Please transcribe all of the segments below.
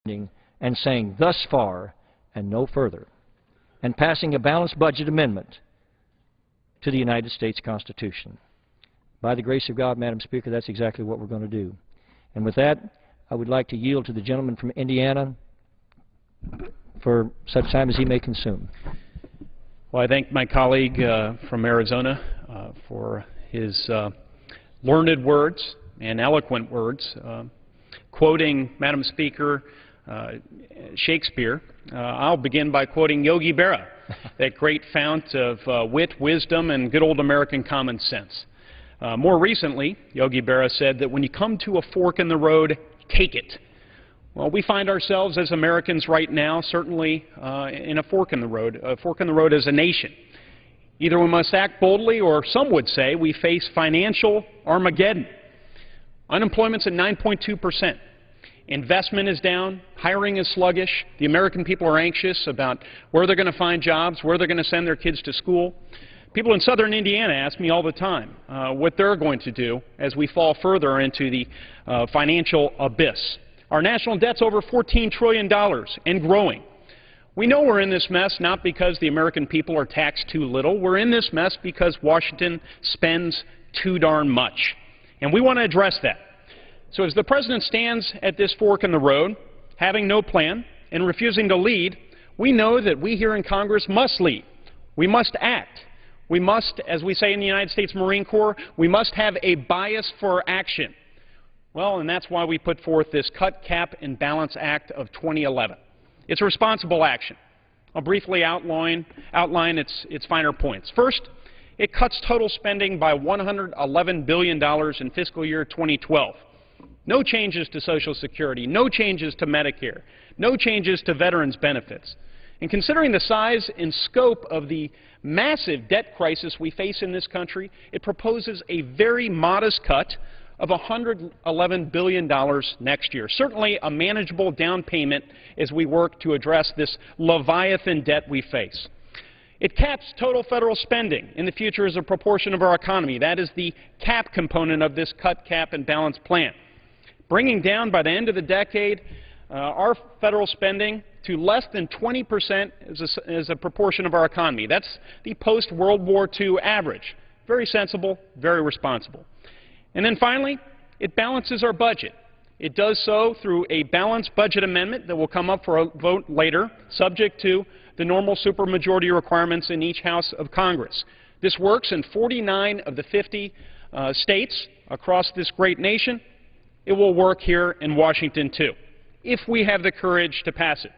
and saying thus far and no further, and passing a balanced budget amendment to the United States Constitution. By the grace of God, Madam Speaker, that's exactly what we're going to do. And with that, I would like to yield to the gentleman from Indiana for such time as he may consume. Well, I thank my colleague from Arizona for his learned words and eloquent words, quoting, Madam Speaker, Shakespeare. I'll begin by quoting Yogi Berra, that great fount of wit, wisdom, and good old American common sense. More recently, Yogi Berra said that when you come to a fork in the road, take it. Well, we find ourselves as Americans right now certainly in a fork in the road as a nation. Either we must act boldly, or some would say we face financial Armageddon. Unemployment's at 9.2%. Investment is down. Hiring is sluggish. The American people are anxious about where they're going to find jobs, where they're going to send their kids to school. People in southern Indiana ask me all the time what they're going to do as we fall further into the financial abyss. Our national debt's over $14 trillion and growing. We know we're in this mess not because the American people are taxed too little. We're in this mess because Washington spends too darn much. And we want to address that. So as the President stands at this fork in the road, having no plan and refusing to lead, we know that we here in Congress must lead. We must act. We must, as we say in the United States Marine Corps, we must have a bias for action. Well, and that's why we put forth this Cut, Cap, and Balance Act of 2011. It's a responsible action. I'll briefly outline its finer points. First, it cuts total spending by $111 billion in fiscal year 2012. No changes to Social Security, no changes to Medicare, no changes to veterans' benefits. And considering the size and scope of the massive debt crisis we face in this country, it proposes a very modest cut of $111 billion next year. Certainly a manageable down payment as we work to address this Leviathan debt we face. It caps total federal spending in the future as a proportion of our economy. That is the cap component of this Cut, Cap, and Balance plan, bringing down by the end of the decade our federal spending to less than 20% as a proportion of our economy. That's the post-World War II average. Very sensible, very responsible. And then finally, it balances our budget. It does so through a balanced budget amendment that will come up for a vote later, subject to the normal supermajority requirements in each House of Congress. This works in 49 of the 50 states across this great nation. It will work here in Washington, too, if we have the courage to pass it.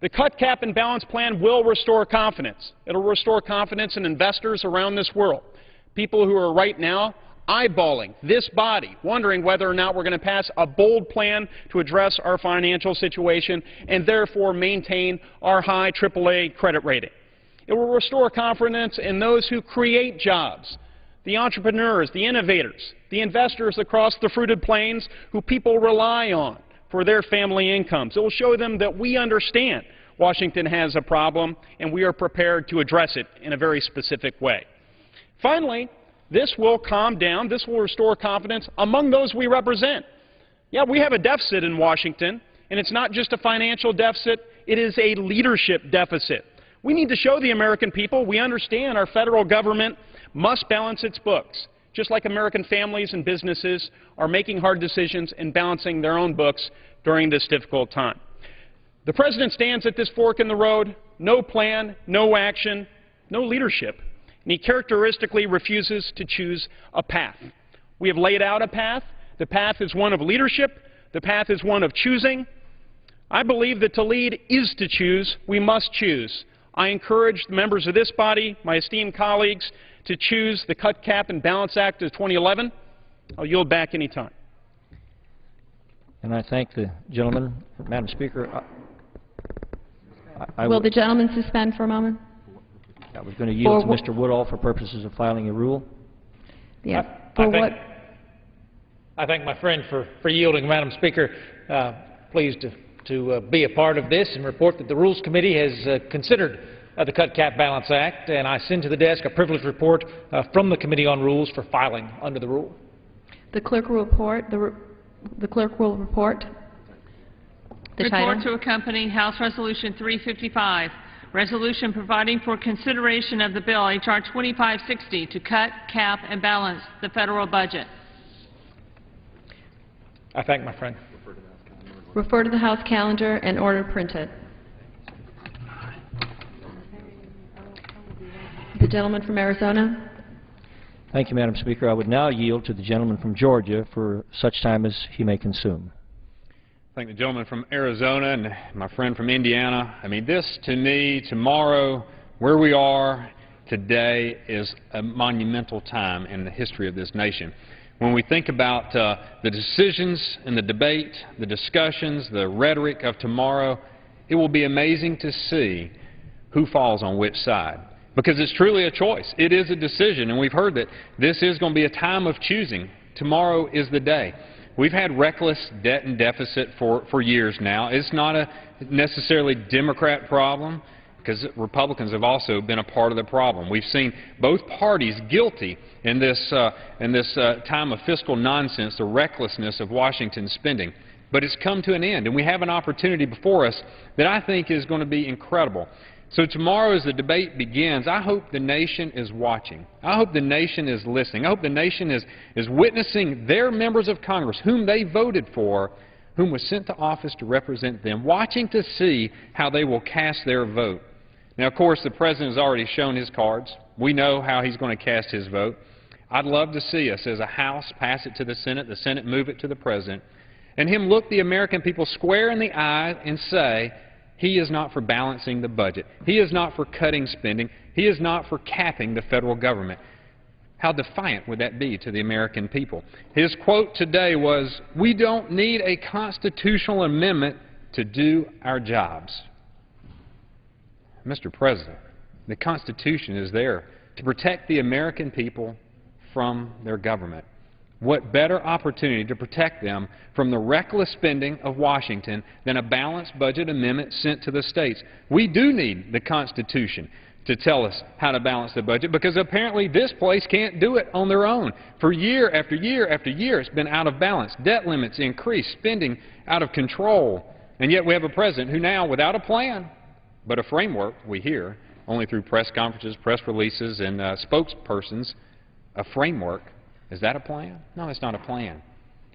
The Cut, Cap, and Balance plan will restore confidence. It will restore confidence in investors around this world, people who are right now eyeballing this body, wondering whether or not we're going to pass a bold plan to address our financial situation and therefore maintain our high AAA credit rating. It will restore confidence in those who create jobs, the entrepreneurs, the innovators, the investors across the fruited plains who people rely on for their family incomes. It will show them that we understand Washington has a problem and we are prepared to address it in a very specific way. Finally, this will calm down, this will restore confidence among those we represent. Yeah, we have a deficit in Washington, and it's not just a financial deficit, it is a leadership deficit. We need to show the American people we understand our federal government must balance its books, just like American families and businesses are making hard decisions and balancing their own books during this difficult time. The President stands at this fork in the road, no plan, no action, no leadership. And he characteristically refuses to choose a path. We have laid out a path. The path is one of leadership. The path is one of choosing. I believe that to lead is to choose. We must choose. I encourage the members of this body, my esteemed colleagues, to choose the Cut, Cap, and Balance Act of 2011. I'll yield back any time. And I thank the gentleman. Madam Speaker, will the gentleman suspend for a moment? I was going to yield to Mr. Woodall for purposes of filing a rule. Yeah. I thank my friend for yielding, Madam Speaker. Pleased to be a part of this and report that the Rules Committee has considered the Cut, Cap, Balance Act, and I send to the desk a privileged report from the Committee on Rules for filing under the rule. The clerk will report. The clerk will report. The Report title? to accompany House Resolution 355, resolution providing for consideration of the bill H.R. 2560 to cut, cap, and balance the federal budget. I thank my friend. Refer to the House calendar and order printed. The gentleman from Arizona. Thank you, Madam Speaker. I would now yield to the gentleman from Georgia for such time as he may consume. Thank the gentleman from Arizona and my friend from Indiana. I mean, this to me, tomorrow, where we are today is a monumental time in the history of this nation. When we think about the decisions and the debate, the discussions, the rhetoric of tomorrow, it will be amazing to see who falls on which side. Because it's truly a choice. It is a decision, and we've heard that this is going to be a time of choosing. Tomorrow is the day. We've had reckless debt and deficit for years now. It's not a necessarily Democrat problem, because Republicans have also been a part of the problem. We've seen both parties guilty in this time of fiscal nonsense, the recklessness of Washington spending. But it's come to an end, and we have an opportunity before us that I think is going to be incredible. So tomorrow as the debate begins, I hope the nation is watching. I hope the nation is listening. I hope the nation is witnessing their members of Congress, whom they voted for, whom was sent to office to represent them, watching to see how they will cast their vote. Now, of course, the President has already shown his cards. We know how he's going to cast his vote. I'd love to see us as a House pass it to the Senate move it to the President, and him look the American people square in the eye and say, he is not for balancing the budget. He is not for cutting spending. He is not for capping the federal government. How defiant would that be to the American people? His quote today was, "We don't need a constitutional amendment to do our jobs." Mr. President, the Constitution is there to protect the American people from their government. What better opportunity to protect them from the reckless spending of Washington than a balanced budget amendment sent to the states? We do need the Constitution to tell us how to balance the budget, because apparently this place can't do it on their own. For year after year after year, it's been out of balance. Debt limits increased, spending out of control. And yet we have a president who now, without a plan, but a framework, we hear, only through press conferences, press releases, and spokespersons, a framework. Is that a plan? No, it's not a plan.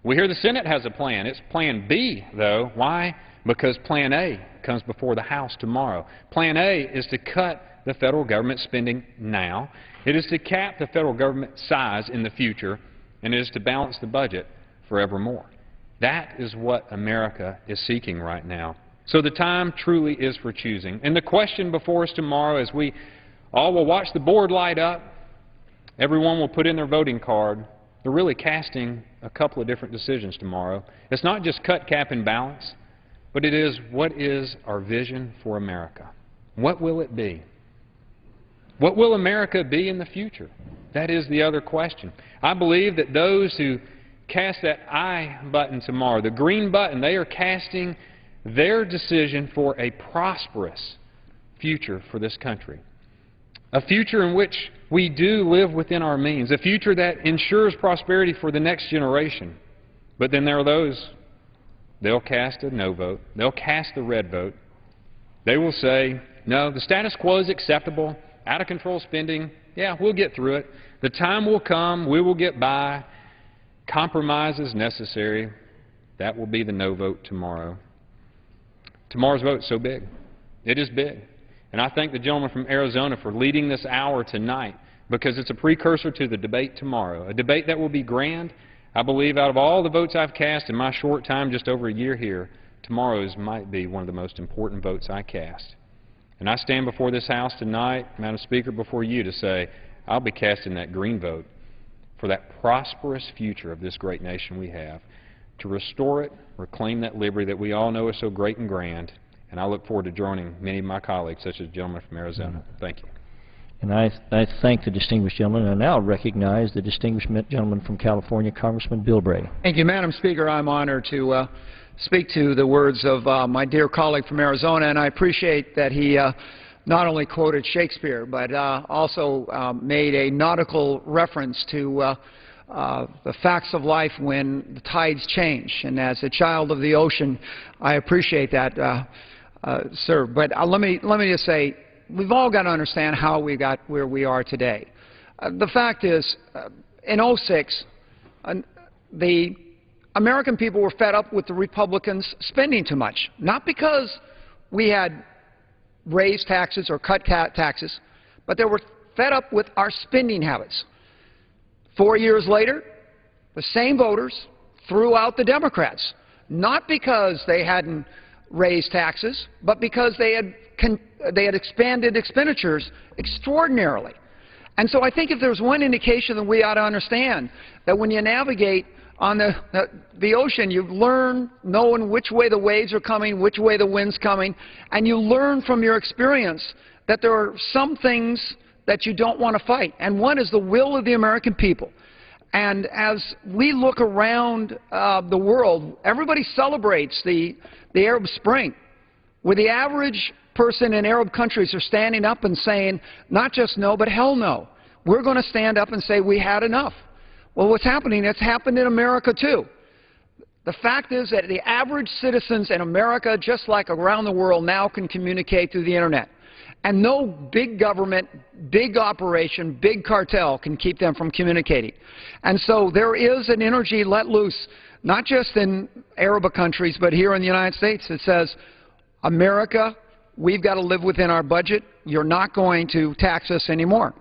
We hear the Senate has a plan. It's Plan B, though. Why? Because Plan A comes before the House tomorrow. Plan A is to cut the federal government spending now. It is to cap the federal government size in the future, and it is to balance the budget forevermore. That is what America is seeking right now. So the time truly is for choosing. And the question before us tomorrow, as we all will watch the board light up, everyone will put in their voting card. They're really casting a couple of different decisions tomorrow. It's not just cut, cap, and balance, but it is, what is our vision for America? What will it be? What will America be in the future? That is the other question. I believe that those who cast that I button tomorrow, the green button, they are casting their decision for a prosperous future for this country. A future in which we do live within our means, a future that ensures prosperity for the next generation. But then there are those, they'll cast a no vote, they'll cast the red vote. They will say, no, the status quo is acceptable, out of control spending, yeah, we'll get through it. The time will come, we will get by. Compromise is necessary. That will be the no vote tomorrow. Tomorrow's vote is so big. It is big. And I thank the gentleman from Arizona for leading this hour tonight, because it's a precursor to the debate tomorrow, a debate that will be grand. I believe out of all the votes I've cast in my short time, just over a year here, tomorrow's might be one of the most important votes I cast. And I stand before this House tonight, Madam Speaker, before you to say, I'll be casting that green vote for that prosperous future of this great nation we have, to restore it, reclaim that liberty that we all know is so great and grand. And I look forward to joining many of my colleagues, such as the gentleman from Arizona. Thank you. And I thank the distinguished gentleman, and I now recognize the distinguished gentleman from California, Congressman Bill Bray. Thank you, Madam Speaker. I'm honored to speak to the words of my dear colleague from Arizona, and I appreciate that he not only quoted Shakespeare, but also made a nautical reference to the facts of life when the tides change. And as a child of the ocean, I appreciate that, sir. But let me just say, we've all got to understand how we got where we are today. The fact is, in '06, the American people were fed up with the Republicans spending too much, not because we had raised taxes or cut taxes, but they were fed up with our spending habits. 4 years later, the same voters threw out the Democrats, not because they hadn't raised taxes, but because they had expanded expenditures extraordinarily. And so I think if there's one indication that we ought to understand, that when you navigate on the ocean, you learn knowing which way the waves are coming, which way the wind's coming, and you learn from your experience that there are some things that you don't want to fight. And one is the will of the American people. And as we look around the world, everybody celebrates the Arab Spring, where the average person in Arab countries are standing up and saying, not just no, but hell no. We're going to stand up and say we had enough. Well, what's happening? It's happened in America, too. The fact is that the average citizens in America, just like around the world, now can communicate through the Internet. And no big government, big operation, big cartel can keep them from communicating. And so there is an energy let loose, not just in Arab countries, but here in the United States, that says, America, we've got to live within our budget. You're not going to tax us anymore.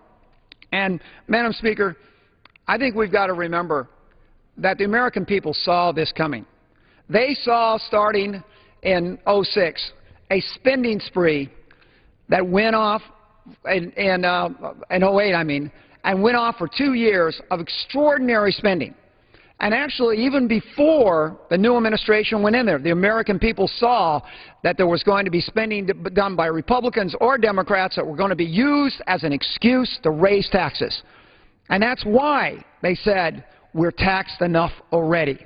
And, Madam Speaker, I think we've got to remember that the American people saw this coming. They saw, starting in '06, a spending spree that went off in '08, and went off for 2 years of extraordinary spending. And actually, even before the new administration went in there, the American people saw that there was going to be spending done by Republicans or Democrats that were going to be used as an excuse to raise taxes. And that's why they said, we're taxed enough already.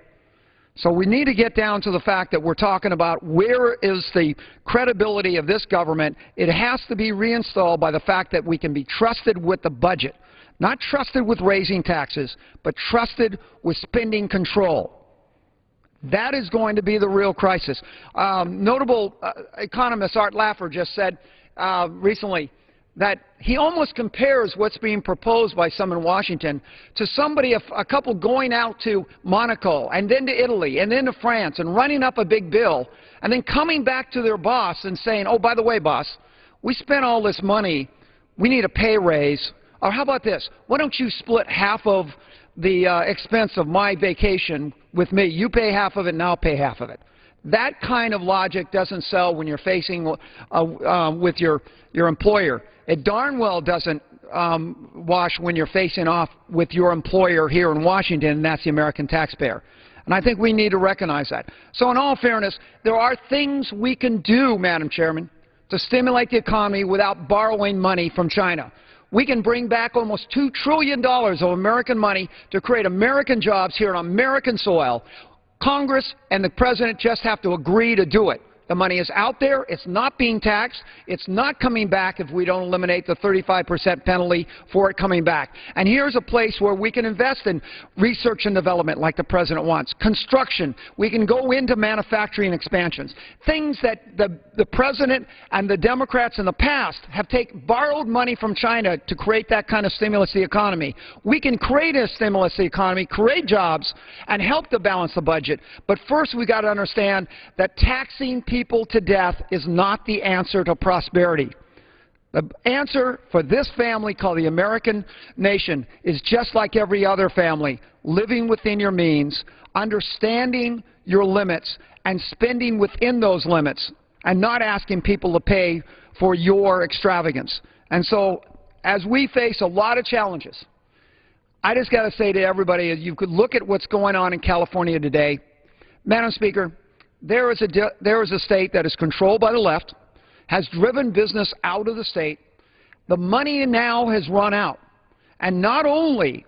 So we need to get down to the fact that we're talking about where is the credibility of this government. It has to be reinstalled by the fact that we can be trusted with the budget. Not trusted with raising taxes, but trusted with spending control. That is going to be the real crisis. Notable economist Art Laffer just said recently that he almost compares what's being proposed by some in Washington to somebody, a couple going out to Monaco and then to Italy and then to France and running up a big bill and then coming back to their boss and saying, oh, by the way, boss, we spent all this money, we need a pay raise. Or how about this? Why don't you split half of the expense of my vacation with me? You pay half of it and I'll pay half of it. That kind of logic doesn't sell when you're facing with your employer. It darn well doesn't wash when you're facing off with your employer here in Washington, and that's the American taxpayer. And I think we need to recognize that. So in all fairness, there are things we can do, Madam Chairman, to stimulate the economy without borrowing money from China. We can bring back almost $2 trillion of American money to create American jobs here on American soil. Congress and the President just have to agree to do it. The money is out there. It's not being taxed. It's not coming back if we don't eliminate the 35% penalty for it coming back. And here's a place where we can invest in research and development like the President wants. Construction. We can go into manufacturing expansions. Things that the President and the Democrats in the past have borrowed money from China to create that kind of stimulus to the economy. We can create a stimulus to the economy, create jobs, and help to balance the budget. But first we've got to understand that taxing people to death is not the answer to prosperity. The answer for this family called the American nation is just like every other family, living within your means, understanding your limits, and spending within those limits, and not asking people to pay for your extravagance. And so, as we face a lot of challenges, I just got to say to everybody, as you could look at what's going on in California today, Madam Speaker, there is a state that is controlled by the left, has driven business out of the state. The money now has run out. And not only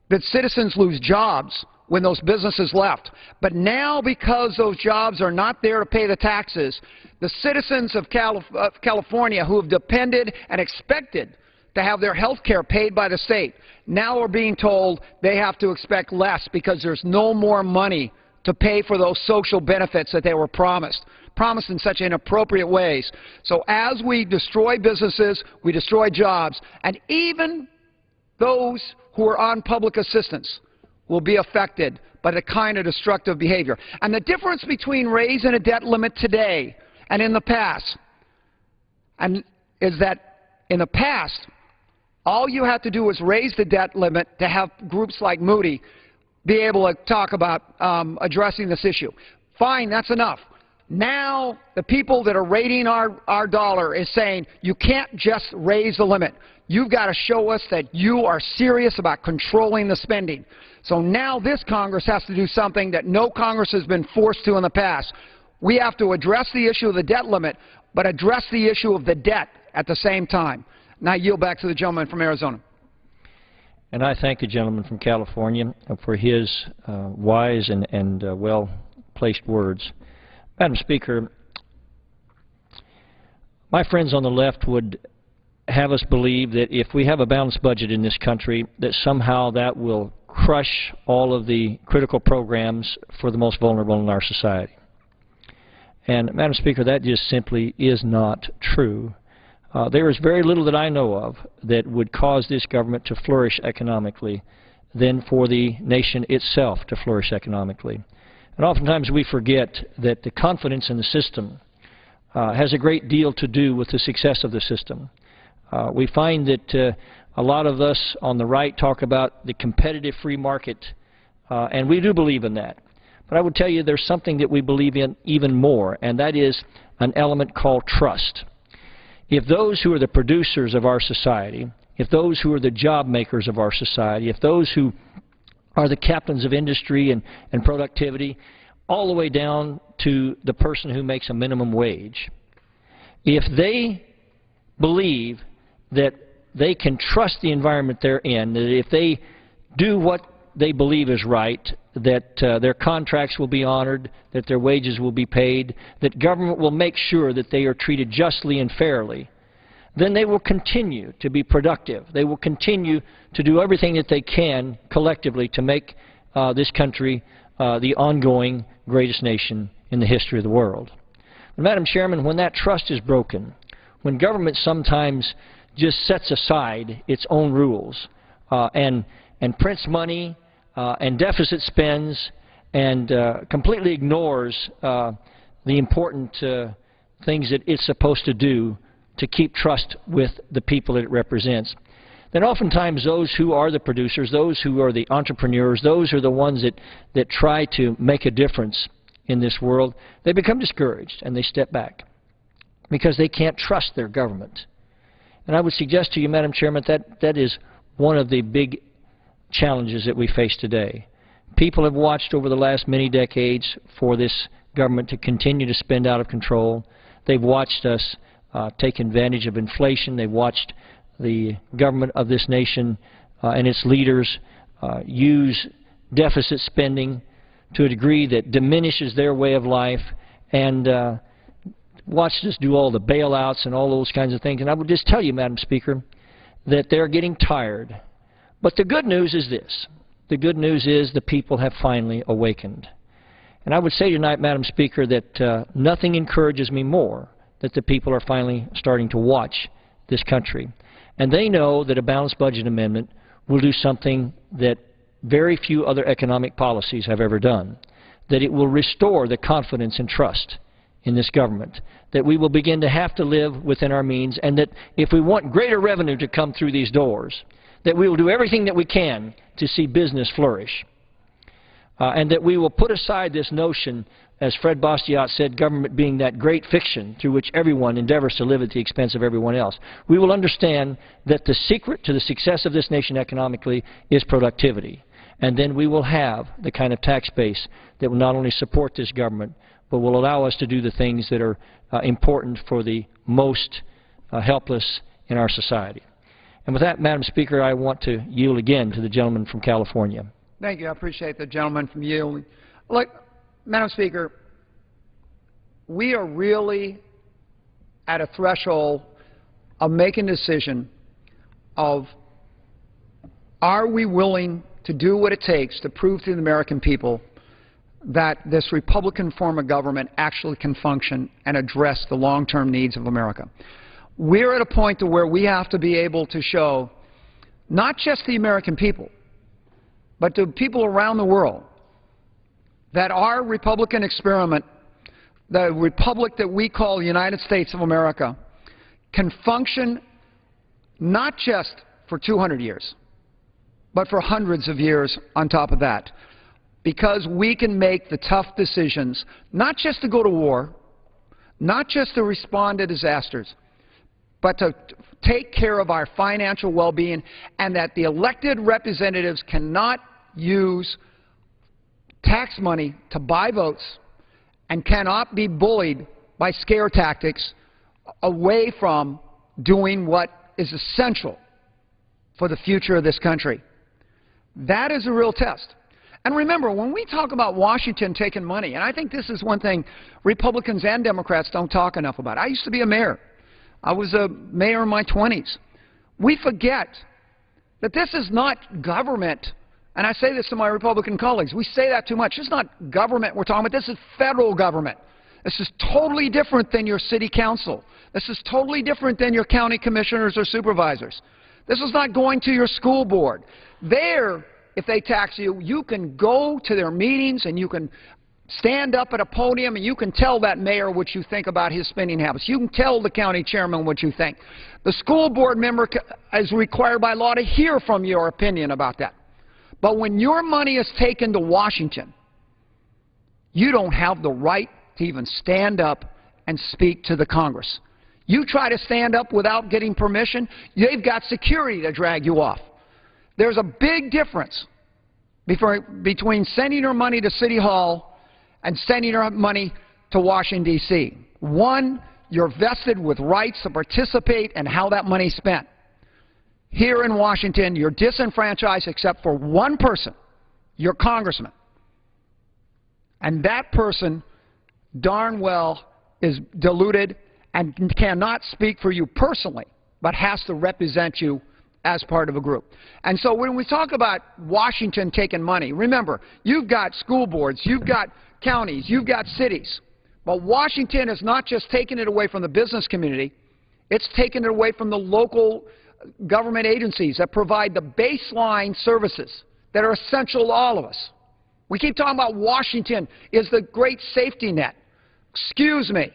did citizens lose jobs when those businesses left, but now because those jobs are not there to pay the taxes, the citizens of California who have depended and expected to have their health care paid by the state now are being told they have to expect less because there's no more money to pay for those social benefits that they were promised in such inappropriate ways. So as we destroy businesses, we destroy jobs, and even those who are on public assistance will be affected by the kind of destructive behavior. And the difference between raising a debt limit today and in the past is that in the past, all you had to do was raise the debt limit to have groups like Moody be able to talk about addressing this issue. Fine, that's enough. Now the people that are rating our dollar is saying you can't just raise the limit. You've got to show us that you are serious about controlling the spending. So now this Congress has to do something that no Congress has been forced to in the past. We have to address the issue of the debt limit, but address the issue of the debt at the same time. Now I yield back to the gentleman from Arizona. And I thank the gentleman from California for his wise and well-placed words. Madam Speaker, my friends on the left would have us believe that if we have a balanced budget in this country, that somehow that will crush all of the critical programs for the most vulnerable in our society. And, Madam Speaker, that just simply is not true. There is very little that I know of that would cause this government to flourish economically than for the nation itself to flourish economically. And oftentimes we forget that the confidence in the system has a great deal to do with the success of the system. We find that a lot of us on the right talk about the competitive free market, and we do believe in that. But I would tell you there's something that we believe in even more, and that is an element called trust. If those who are the producers of our society, if those who are the job makers of our society, if those who are the captains of industry and productivity, all the way down to the person who makes a minimum wage, if they believe that they can trust the environment they're in, that if they do what they believe is right, that their contracts will be honored, that their wages will be paid, that government will make sure that they are treated justly and fairly, then they will continue to be productive. They will continue to do everything that they can collectively to make this country the ongoing greatest nation in the history of the world. But, Madam Chairman, when that trust is broken, when government sometimes just sets aside its own rules and prints money and deficit spends and completely ignores the important things that it's supposed to do to keep trust with the people that it represents, then oftentimes those who are the producers, those who are the entrepreneurs, those are the ones that try to make a difference in this world, they become discouraged and they step back because they can't trust their government. And I would suggest to you, Madam Chairman, that is one of the big challenges that we face today. People have watched over the last many decades for this government to continue to spend out of control. They've watched us take advantage of inflation. They've watched the government of this nation and its leaders use deficit spending to a degree that diminishes their way of life, and watched us do all the bailouts and all those kinds of things. And I would just tell you, Madam Speaker, that they're getting tired. But the good news is this. The good news is the people have finally awakened. And I would say tonight, Madam Speaker, that nothing encourages me more that the people are finally starting to watch this country. And they know that a balanced budget amendment will do something that very few other economic policies have ever done, that it will restore the confidence and trust in this government, that we will begin to have to live within our means, and that if we want greater revenue to come through these doors, that we will do everything that we can to see business flourish, and that we will put aside this notion, as Fred Bastiat said, government being that great fiction through which everyone endeavors to live at the expense of everyone else. We will understand that the secret to the success of this nation economically is productivity. And then we will have the kind of tax base that will not only support this government, but will allow us to do the things that are important for the most helpless in our society. And with that, Madam Speaker, I want to yield again to the gentleman from California. Thank you. I appreciate the gentleman from yielding. Look, Madam Speaker, we are really at a threshold of making a decision of, are we willing to do what it takes to prove to the American people that this Republican form of government actually can function and address the long-term needs of America? We're at a point to where we have to be able to show not just the American people, but to people around the world, that our Republican experiment, the republic that we call the United States of America, can function not just for 200 years, but for hundreds of years on top of that, because we can make the tough decisions, not just to go to war, not just to respond to disasters, but to take care of our financial well-being, and that the elected representatives cannot use tax money to buy votes and cannot be bullied by scare tactics away from doing what is essential for the future of this country. That is a real test. And remember, when we talk about Washington taking money, and I think this is one thing Republicans and Democrats don't talk enough about. I used to be a mayor. I was a mayor in my 20s. We forget that this is not government. And I say this to my Republican colleagues. We say that too much. It's not government we're talking about. This is federal government. This is totally different than your city council. This is totally different than your county commissioners or supervisors. This is not going to your school board. There, if they tax you, you can go to their meetings and you can stand up at a podium and you can tell that mayor what you think about his spending habits. You can tell the county chairman what you think. The school board member is required by law to hear from your opinion about that. But when your money is taken to Washington, you don't have the right to even stand up and speak to the Congress. You try to stand up without getting permission, they've got security to drag you off. There's a big difference between sending your money to City Hall and sending your money to Washington, D.C. One, you're vested with rights to participate in how that money is spent. Here in Washington, you're disenfranchised except for one person, your congressman. And that person darn well is deluded and cannot speak for you personally, but has to represent you as part of a group. And so when we talk about Washington taking money, remember, you've got school boards, you've got counties, you've got cities. But Washington is not just taking it away from the business community, it's taking it away from the local government agencies that provide the baseline services that are essential to all of us. We keep talking about Washington is the great safety net. Excuse me.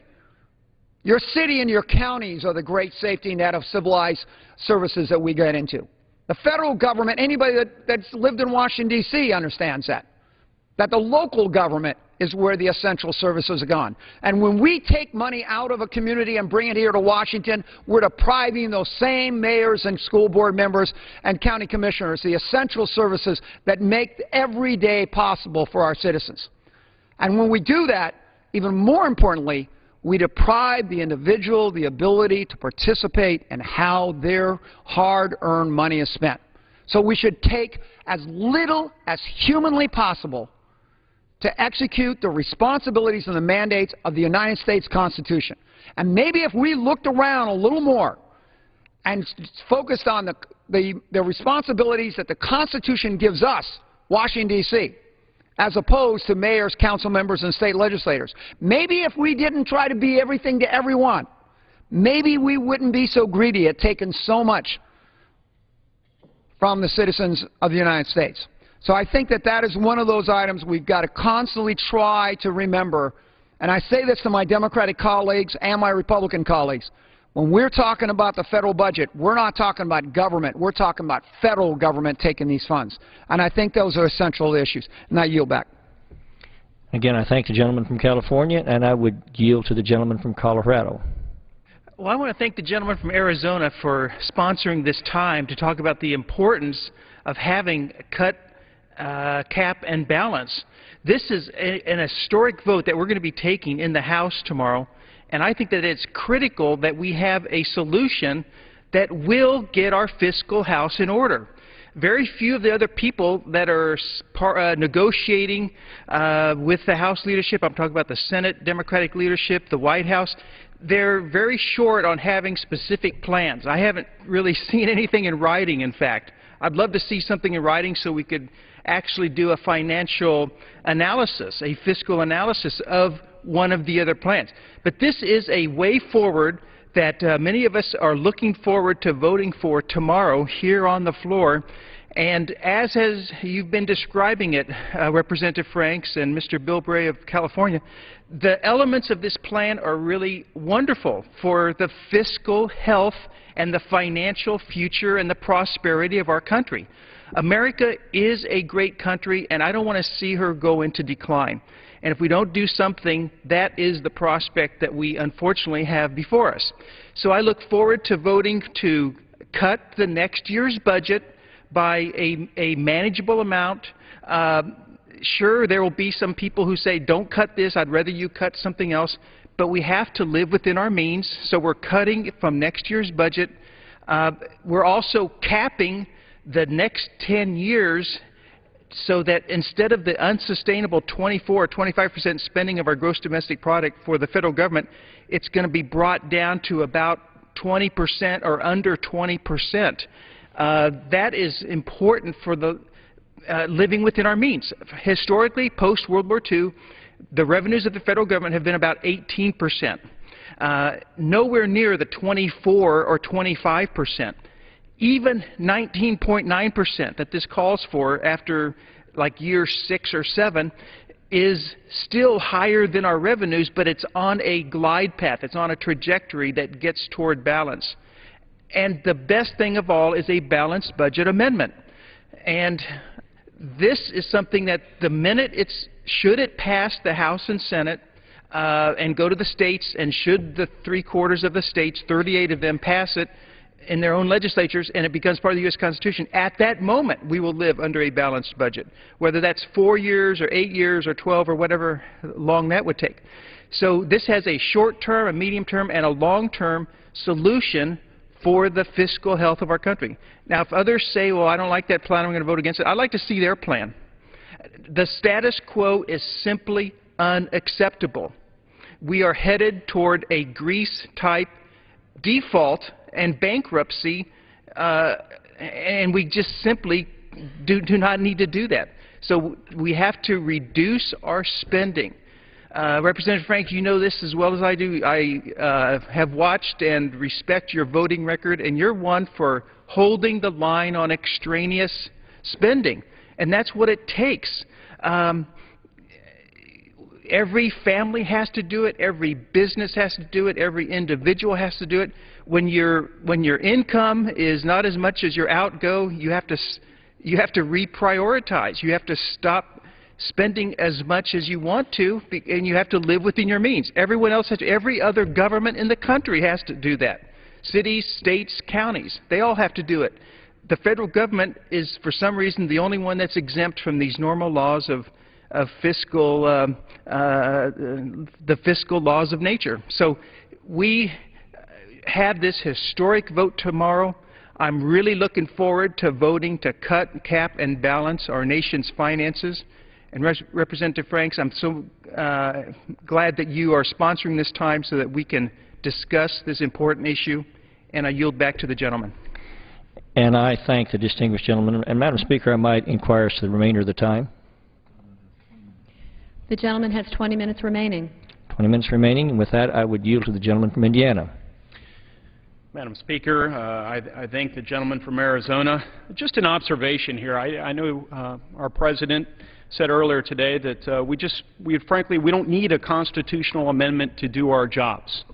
Your city and your counties are the great safety net of civilized services that we get into. The federal government, anybody that's lived in Washington, D.C. understands that the local government is where the essential services are gone. And when we take money out of a community and bring it here to Washington, we're depriving those same mayors and school board members and county commissioners the essential services that make every day possible for our citizens. And when we do that, even more importantly, we deprive the individual the ability to participate in how their hard-earned money is spent. So we should take as little as humanly possible to execute the responsibilities and the mandates of the United States Constitution. And maybe if we looked around a little more and focused on the responsibilities that the Constitution gives us, Washington, D.C., as opposed to mayors, council members, and state legislators. Maybe if we didn't try to be everything to everyone, maybe we wouldn't be so greedy at taking so much from the citizens of the United States. So I think that that is one of those items we've got to constantly try to remember. And I say this to my Democratic colleagues and my Republican colleagues. When we're talking about the federal budget, we're not talking about government. We're talking about federal government taking these funds. And I think those are essential issues. And I yield back. Again, I thank the gentleman from California, and I would yield to the gentleman from Colorado. Well, I want to thank the gentleman from Arizona for sponsoring this time to talk about the importance of having cut, cap, and balance. This is an historic vote that we're going to be taking in the House tomorrow. And I think that it's critical that we have a solution that will get our fiscal house in order. Very few of the other people that are negotiating with the House leadership, I'm talking about the Senate Democratic leadership, the White House, they're very short on having specific plans. I haven't really seen anything in writing, in fact. I'd love to see something in writing so we could actually do a financial analysis, a fiscal analysis of one of the other plans. But this is a way forward that many of us are looking forward to voting for tomorrow here on the floor. And as you've been describing it, Representative Franks and Mr. Bilbray of California, the elements of this plan are really wonderful for the fiscal health and the financial future and the prosperity of our country. America is a great country, and I don't want to see her go into decline. And if we don't do something, that is the prospect that we unfortunately have before us. So I look forward to voting to cut the next year's budget by a manageable amount. Sure, there will be some people who say, don't cut this, I'd rather you cut something else. But we have to live within our means, so we're cutting from next year's budget. We're also capping the next 10 years so that instead of the unsustainable 24 or 25% spending of our gross domestic product for the federal government, it's going to be brought down to about 20% or under 20%. That is important for the living within our means. Historically, post-World War II, the revenues of the federal government have been about 18%, nowhere near the 24 or 25%. Even 19.9% that this calls for after like year 6 or 7 is still higher than our revenues, but it's on a glide path. It's on a trajectory that gets toward balance. And the best thing of all is a balanced budget amendment. And this is something that the minute should it pass the House and Senate and go to the states, and should the 3/4 of the states, 38 of them, pass it in their own legislatures and it becomes part of the U.S. Constitution, at that moment we will live under a balanced budget, whether that's 4 years or 8 years or 12 or whatever long that would take. So this has a short-term, a medium-term, and a long-term solution for the fiscal health of our country. Now, if others say, well, I don't like that plan, I'm going to vote against it, I'd like to see their plan. The status quo is simply unacceptable. We are headed toward a Greece-type default and bankruptcy, and we just simply do not need to do that. So we have to reduce our spending. Representative Frank, you know this as well as I do. I have watched and respect your voting record, and you're one for holding the line on extraneous spending, and that's what it takes. Every family has to do it. Every business has to do it. Every individual has to do it. When your income is not as much as your outgo, you have to reprioritize. You have to stop spending as much as you want to, and you have to live within your means. Everyone else has to. Every other government in the country has to do that. Cities, states, counties, they all have to do it. The federal government is, for some reason, the only one that's exempt from these normal laws of fiscal, the fiscal laws of nature. So we have this historic vote tomorrow. I'm really looking forward to voting to cut, cap, and balance our nation's finances. And Representative Franks, I'm so glad that you are sponsoring this time so that we can discuss this important issue. And I yield back to the gentleman. And I thank the distinguished gentleman. And Madam Speaker, I might inquire as to the remainder of the time. The gentleman has 20 minutes remaining. 20 minutes remaining. And with that, I would yield to the gentleman from Indiana. Madam Speaker, I thank the gentleman from Arizona. Just an observation here. I know our President said earlier today that frankly, we don't need a constitutional amendment to do our jobs.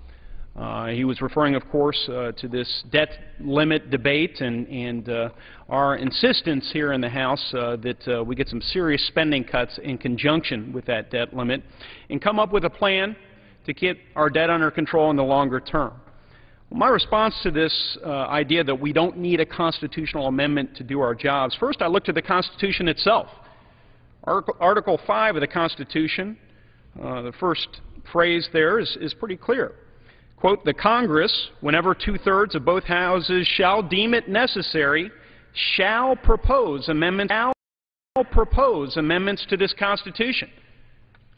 He was referring, of course, to this debt limit debate and our insistence here in the House that we get some serious spending cuts in conjunction with that debt limit and come up with a plan to get our debt under control in the longer term. Well, my response to this idea that we don't need a constitutional amendment to do our jobs, first I looked at the Constitution itself. Article 5 of the Constitution, the first phrase there is pretty clear. Quote, the Congress, whenever 2/3 of both houses shall deem it necessary, shall propose amendments to this Constitution.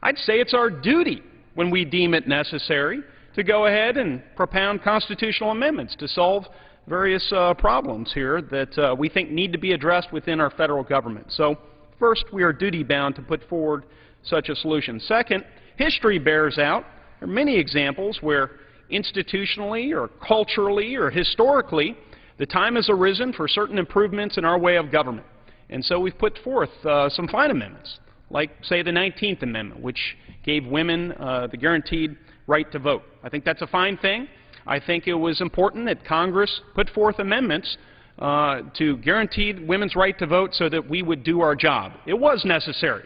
I'd say it's our duty when we deem it necessary to go ahead and propound constitutional amendments to solve various problems here that we think need to be addressed within our federal government. So first, we are duty-bound to put forward such a solution. Second, history bears out. There are many examples where institutionally or culturally or historically the time has arisen for certain improvements in our way of government. And so we've put forth some fine amendments, like, say, the 19th Amendment, which gave women the guaranteed right to vote. I think that's a fine thing. I think it was important that Congress put forth amendments to guarantee women's right to vote so that we would do our job. It was necessary.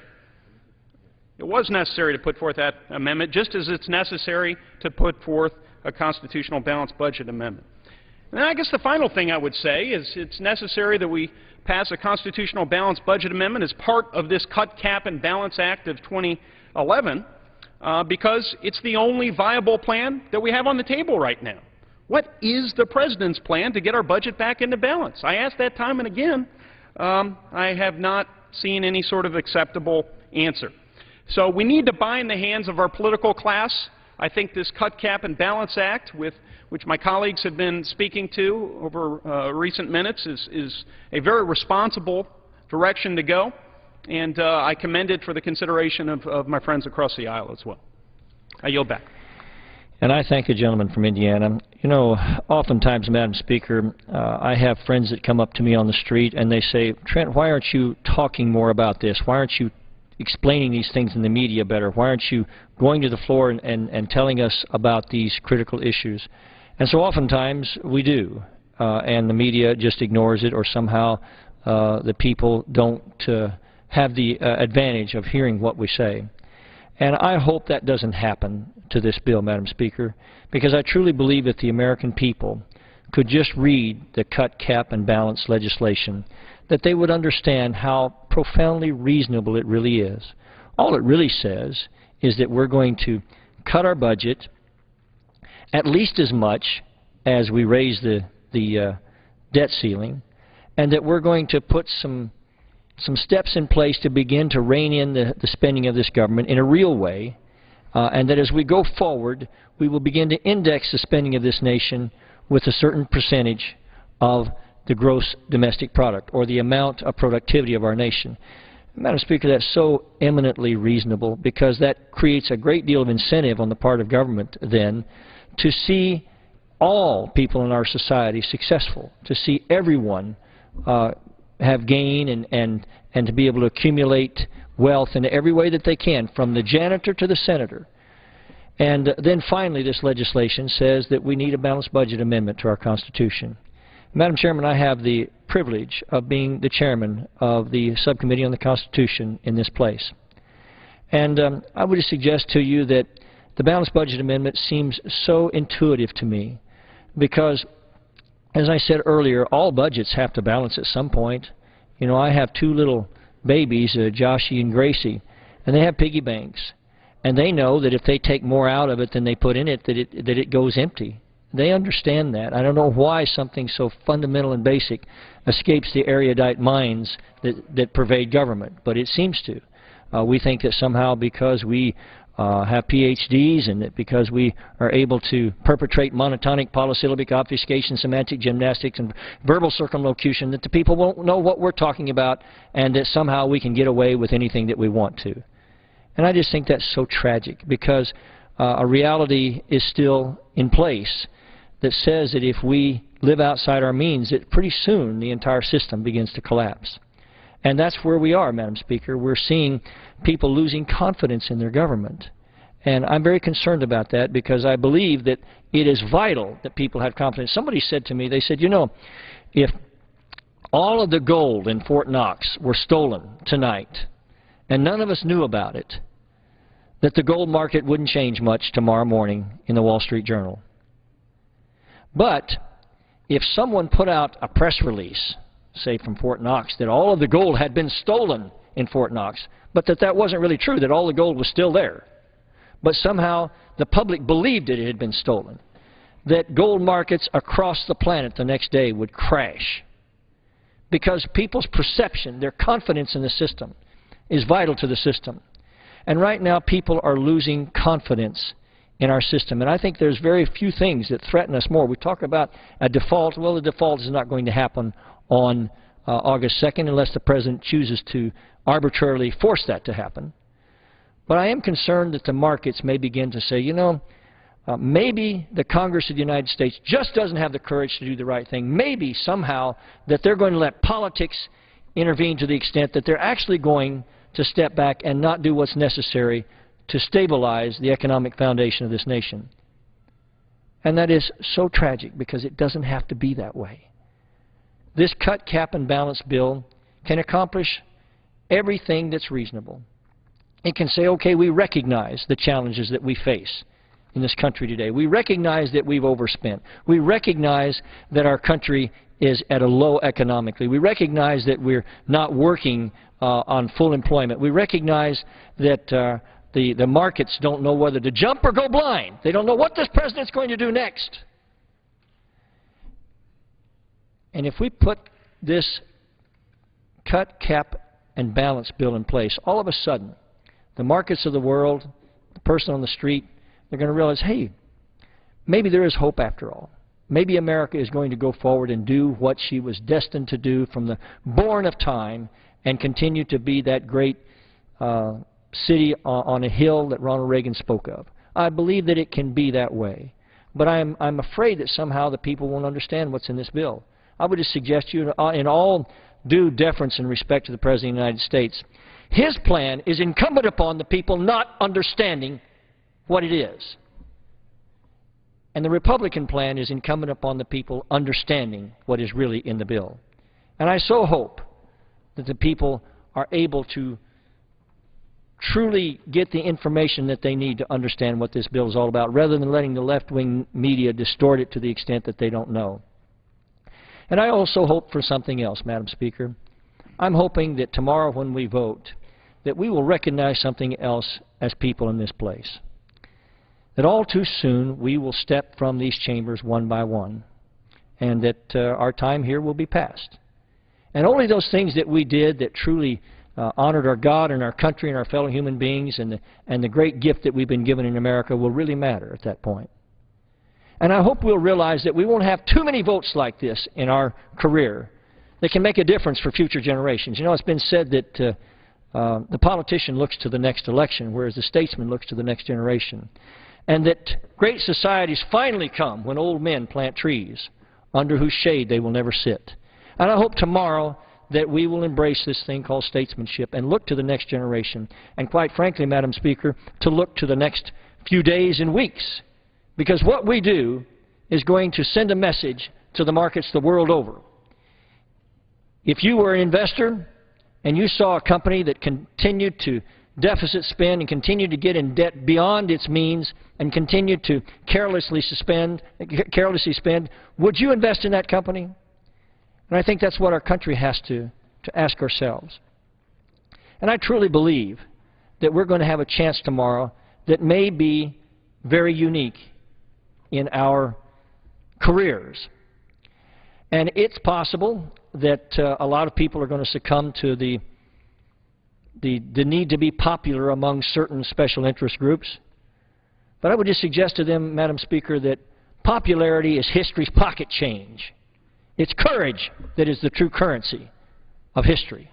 It was necessary to put forth that amendment, just as it's necessary to put forth a constitutional balanced budget amendment. And I guess the final thing I would say is it's necessary that we pass a constitutional balanced budget amendment as part of this Cut, Cap, and Balance Act of 2011 because it's the only viable plan that we have on the table right now. What is the President's plan to get our budget back into balance? I asked that time and again. I have not seen any sort of acceptable answer. So we need to bind the hands of our political class. I think this Cut, Cap, and Balance Act, which my colleagues have been speaking to over recent minutes, is a very responsible direction to go, and I commend it for the consideration of my friends across the aisle as well. I yield back. And I thank the gentleman from Indiana. You know, oftentimes, Madam Speaker, I have friends that come up to me on the street and they say, Trent, why aren't you talking more about this? Why aren't you explaining these things in the media better? Why aren't you going to the floor and telling us about these critical issues? And so oftentimes we do, and the media just ignores it, or somehow the people don't have the advantage of hearing what we say. And I hope that doesn't happen to this bill, Madam Speaker, because I truly believe that the American people could just read the Cut, Cap, and Balance legislation, that they would understand how profoundly reasonable it really is. All it really says is that we're going to cut our budget at least as much as we raise the debt ceiling, and that we're going to put some steps in place to begin to rein in the spending of this government in a real way, and that as we go forward, we will begin to index the spending of this nation with a certain percentage of the gross domestic product, or the amount of productivity of our nation. Madam Speaker, that's so eminently reasonable, because that creates a great deal of incentive on the part of government then to see all people in our society successful, to see everyone have gain and to be able to accumulate wealth in every way that they can, from the janitor to the senator. And then finally, this legislation says that we need a balanced budget amendment to our Constitution. Madam Chairman, I have the privilege of being the chairman of the Subcommittee on the Constitution in this place. And I would suggest to you that the balanced budget amendment seems so intuitive to me because, as I said earlier, all budgets have to balance at some point. You know, I have two little babies, Joshie and Gracie, and they have piggy banks. And they know that if they take more out of it than they put in it, that it goes empty. They understand that. I don't know why something so fundamental and basic escapes the erudite minds that pervade government, but it seems to. We think that somehow because we have PhDs and that because we are able to perpetrate monotonic polysyllabic obfuscation, semantic gymnastics, and verbal circumlocution, that the people won't know what we're talking about and that somehow we can get away with anything that we want to. And I just think that's so tragic, because a reality is still in place that says that if we live outside our means, that pretty soon the entire system begins to collapse. And that's where we are, Madam Speaker. We're seeing people losing confidence in their government. And I'm very concerned about that, because I believe that it is vital that people have confidence. Somebody said to me, they said, you know, if all of the gold in Fort Knox were stolen tonight and none of us knew about it, that the gold market wouldn't change much tomorrow morning in the Wall Street Journal. But if someone put out a press release, say from Fort Knox, that all of the gold had been stolen in Fort Knox, but that wasn't really true, that all the gold was still there, but somehow the public believed that it had been stolen, that gold markets across the planet the next day would crash, because people's perception, their confidence in the system, is vital to the system. And right now people are losing confidence in our system. And I think there's very few things that threaten us more. We talk about a default. Well, the default is not going to happen on August 2nd unless the President chooses to arbitrarily force that to happen. But I am concerned that the markets may begin to say, you know, maybe the Congress of the United States just doesn't have the courage to do the right thing. Maybe somehow that they're going to let politics intervene to the extent that they're actually going to step back and not do what's necessary to stabilize the economic foundation of this nation. And that is so tragic because it doesn't have to be that way. This cut, cap, and balance bill can accomplish everything that's reasonable. It can say, okay, we recognize the challenges that we face in this country today. We recognize that we've overspent. We recognize that our country is at a low economically. We recognize that we're not working on full employment. We recognize that the markets don't know whether to jump or go blind. They don't know what this president's going to do next. And if we put this cut, cap, and balance bill in place, all of a sudden, the markets of the world, the person on the street, they're going to realize, hey, maybe there is hope after all. Maybe America is going to go forward and do what she was destined to do from the born of time and continue to be that great city on a hill that Ronald Reagan spoke of. I believe that it can be that way. But I'm afraid that somehow the people won't understand what's in this bill. I would just suggest to you, in all due deference and respect to the President of the United States, his plan is incumbent upon the people not understanding what it is. And the Republican plan is incumbent upon the people understanding what is really in the bill. And I so hope that the people are able to truly get the information that they need to understand what this bill is all about, rather than letting the left-wing media distort it to the extent that they don't know. And I also hope for something else, Madam Speaker. I'm hoping that tomorrow when we vote, that we will recognize something else as people in this place. That all too soon we will step from these chambers one by one, and that our time here will be past. And only those things that we did that truly honored our God and our country and our fellow human beings and the great gift that we've been given in America will really matter at that point. And I hope we'll realize that we won't have too many votes like this in our career that can make a difference for future generations. You know, it's been said that the politician looks to the next election, whereas the statesman looks to the next generation. And that great societies finally come when old men plant trees under whose shade they will never sit. And I hope tomorrow that we will embrace this thing called statesmanship and look to the next generation. And quite frankly, Madam Speaker, to look to the next few days and weeks. Because what we do is going to send a message to the markets the world over. If you were an investor and you saw a company that continued to deficit spend and continued to get in debt beyond its means and continued to carelessly spend, would you invest in that company? And I think that's what our country has to ask ourselves. And I truly believe that we're going to have a chance tomorrow that may be very unique in our careers. And it's possible that a lot of people are going to succumb to the need to be popular among certain special interest groups. But I would just suggest to them, Madam Speaker, that popularity is history's pocket change. It's courage that is the true currency of history.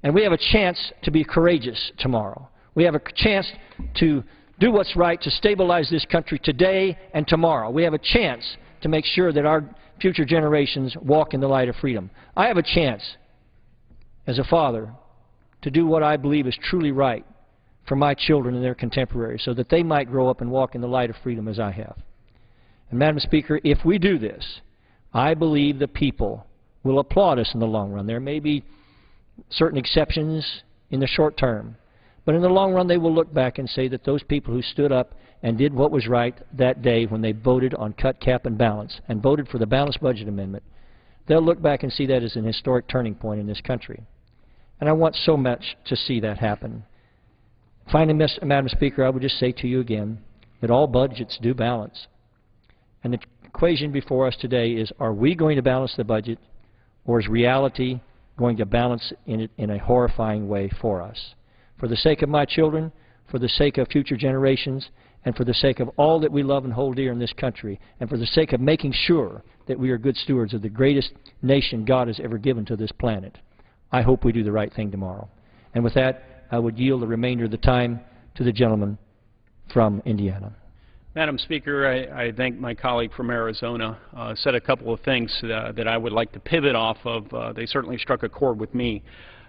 And we have a chance to be courageous tomorrow. We have a chance to do what's right to stabilize this country today and tomorrow. We have a chance to make sure that our future generations walk in the light of freedom. I have a chance as a father to do what I believe is truly right for my children and their contemporaries so that they might grow up and walk in the light of freedom as I have. And Madam Speaker, if we do this, I believe the people will applaud us in the long run. There may be certain exceptions in the short term, but in the long run they will look back and say that those people who stood up and did what was right that day when they voted on cut, cap, and balance and voted for the balanced budget amendment, they'll look back and see that as an historic turning point in this country. And I want so much to see that happen. Finally, Madam Speaker, I would just say to you again that all budgets do balance. And the equation before us today is, are we going to balance the budget, or is reality going to balance it in a horrifying way for us? For the sake of my children, for the sake of future generations, and for the sake of all that we love and hold dear in this country, and for the sake of making sure that we are good stewards of the greatest nation God has ever given to this planet, I hope we do the right thing tomorrow. And with that, I would yield the remainder of the time to the gentleman from Indiana. Madam Speaker, I think my colleague from Arizona said a couple of things that I would like to pivot off of. They certainly struck a chord with me.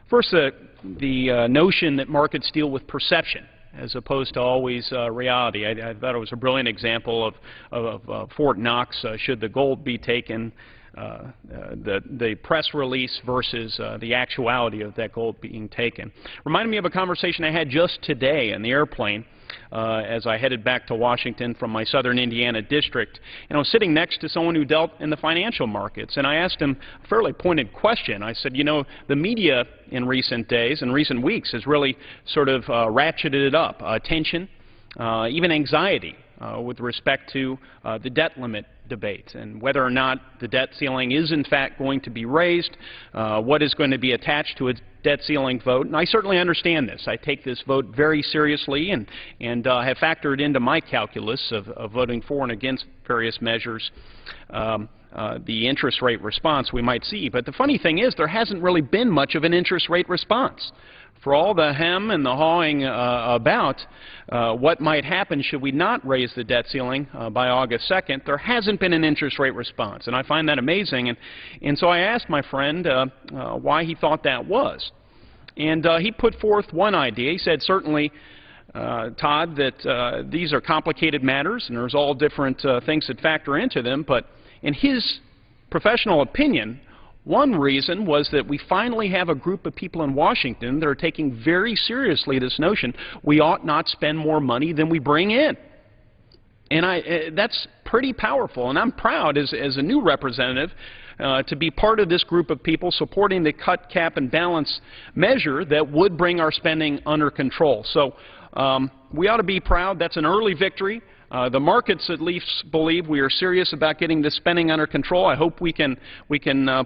First, the notion that markets deal with perception as opposed to always reality. I thought it was a brilliant example of Fort Knox, should the gold be taken, the press release versus the actuality of that gold being taken. Reminded me of a conversation I had just today in the airplane as I headed back to Washington from my southern Indiana district. And I was sitting next to someone who dealt in the financial markets, and I asked him a fairly pointed question. I said, you know, the media in recent days, in recent weeks, has really sort of ratcheted it up. Tension, even anxiety with respect to the debt limit debate and whether or not the debt ceiling is in fact going to be raised, what is going to be attached to a debt ceiling vote. And I certainly understand this. I take this vote very seriously and have factored into my calculus of voting for and against various measures the interest rate response we might see. But the funny thing is there hasn't really been much of an interest rate response. For all the hem and the hawing about what might happen should we not raise the debt ceiling by August 2nd, there hasn't been an interest rate response. And I find that amazing. And so I asked my friend why he thought that was. And he put forth one idea. He said, certainly, Todd, that these are complicated matters and there's all different things that factor into them. But in his professional opinion, one reason was that we finally have a group of people in Washington that are taking very seriously this notion we ought not spend more money than we bring in. And that's pretty powerful, and I'm proud as a new representative to be part of this group of people supporting the cut, cap, and balance measure that would bring our spending under control. So we ought to be proud. That's an early victory. The markets at least believe we are serious about getting this spending under control. I hope we can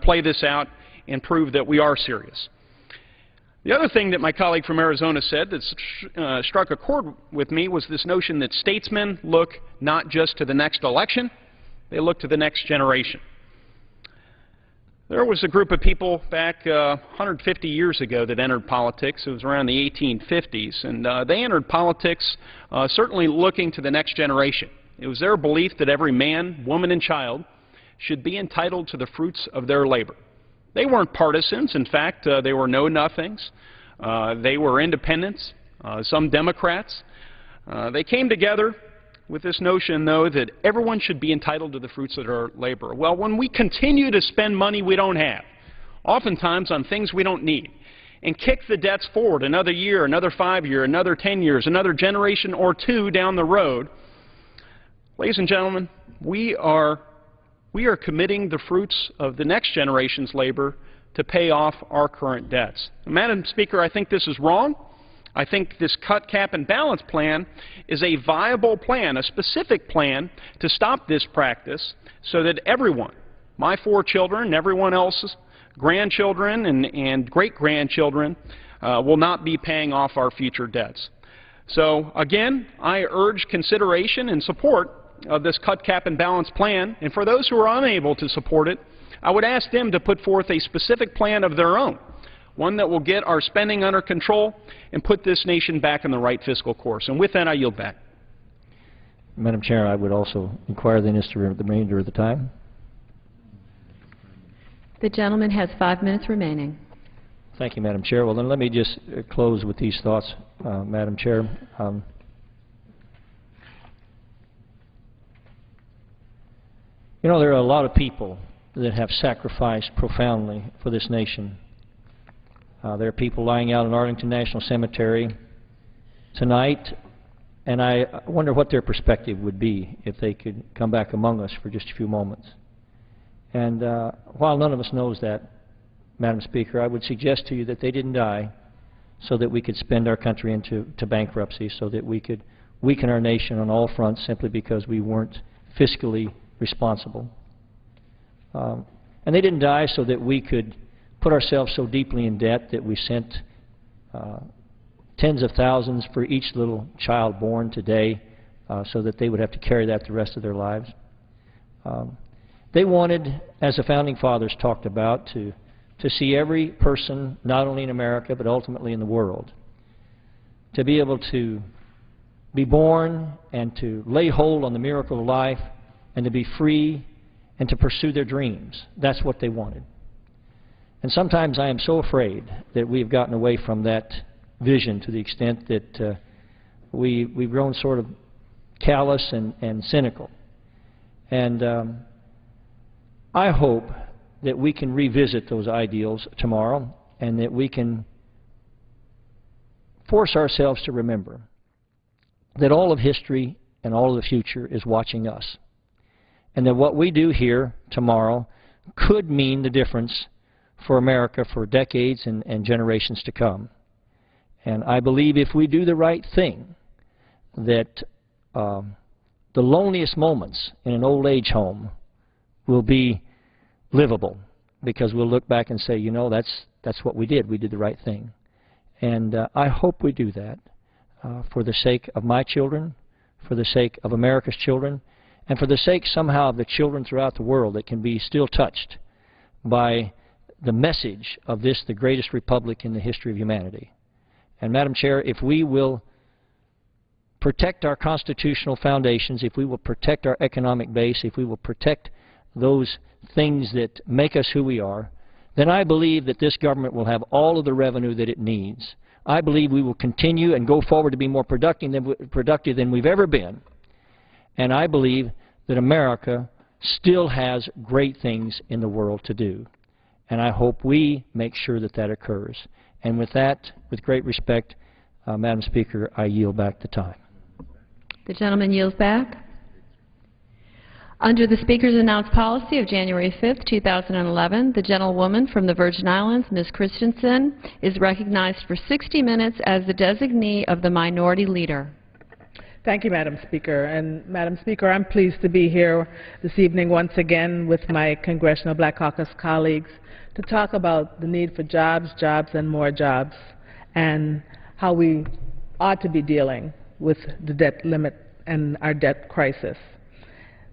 play this out and prove that we are serious. The other thing that my colleague from Arizona said that struck a chord with me was this notion that statesmen look not just to the next election, they look to the next generation. There was a group of people back 150 years ago that entered politics. It was around the 1850s, and they entered politics certainly looking to the next generation. It was their belief that every man, woman, and child should be entitled to the fruits of their labor. They weren't partisans. In fact, they were know-nothings. They were independents, some Democrats. They came together with this notion, though, that everyone should be entitled to the fruits of their labor. Well, when we continue to spend money we don't have, oftentimes on things we don't need, and kick the debts forward another year, another 5 years, another 10 years, another generation or two down the road, ladies and gentlemen, we are committing the fruits of the next generation's labor to pay off our current debts. Madam Speaker, I think this is wrong. I think this cut, cap, and balance plan is a viable plan, a specific plan to stop this practice so that everyone, my 4 children, everyone else's grandchildren and great-grandchildren, will not be paying off our future debts. So, again, I urge consideration and support of this cut, cap, and balance plan. And for those who are unable to support it, I would ask them to put forth a specific plan of their own, one that will get our spending under control and put this nation back on the right fiscal course. And with that, I yield back. Madam Chair, I would also inquire the minister of the remainder of the time. The gentleman has 5 minutes remaining. Thank you, Madam Chair. Well, then let me just close with these thoughts, Madam Chair. You know, there are a lot of people that have sacrificed profoundly for this nation. There are people lying out in Arlington National Cemetery tonight, and I wonder what their perspective would be if they could come back among us for just a few moments. And while none of us knows that, Madam Speaker, I would suggest to you that they didn't die so that we could spend our country into bankruptcy, so that we could weaken our nation on all fronts simply because we weren't fiscally responsible. And they didn't die so that we could put ourselves so deeply in debt that we sent tens of thousands for each little child born today so that they would have to carry that the rest of their lives. They wanted, as the Founding Fathers talked about, to see every person, not only in America, but ultimately in the world, to be able to be born and to lay hold on the miracle of life and to be free and to pursue their dreams. That's what they wanted. And sometimes I am so afraid that we've gotten away from that vision to the extent that we've grown sort of callous and cynical. And I hope that we can revisit those ideals tomorrow and that we can force ourselves to remember that all of history and all of the future is watching us, and that what we do here tomorrow could mean the difference for America for decades and generations to come. And I believe if we do the right thing, that the loneliest moments in an old age home will be livable, because we'll look back and say, you know, that's what we did. We did the right thing. And I hope we do that for the sake of my children, for the sake of America's children, and for the sake somehow of the children throughout the world that can be still touched by the message of this, the greatest republic in the history of humanity. And Madam Chair, if we will protect our constitutional foundations, if we will protect our economic base, if we will protect those things that make us who we are, then I believe that this government will have all of the revenue that it needs. I believe we will continue and go forward to be more productive than we've ever been. And I believe that America still has great things in the world to do. And I hope we make sure that that occurs. And with that, with great respect, Madam Speaker, I yield back the time. The gentleman yields back. Under the Speaker's announced policy of January 5, 2011, the gentlewoman from the Virgin Islands, Ms. Christensen, is recognized for 60 minutes as the designee of the Minority Leader. Thank you, Madam Speaker. And Madam Speaker, I'm pleased to be here this evening once again with my Congressional Black Caucus colleagues to talk about the need for jobs, jobs, and more jobs, and how we ought to be dealing with the debt limit and our debt crisis.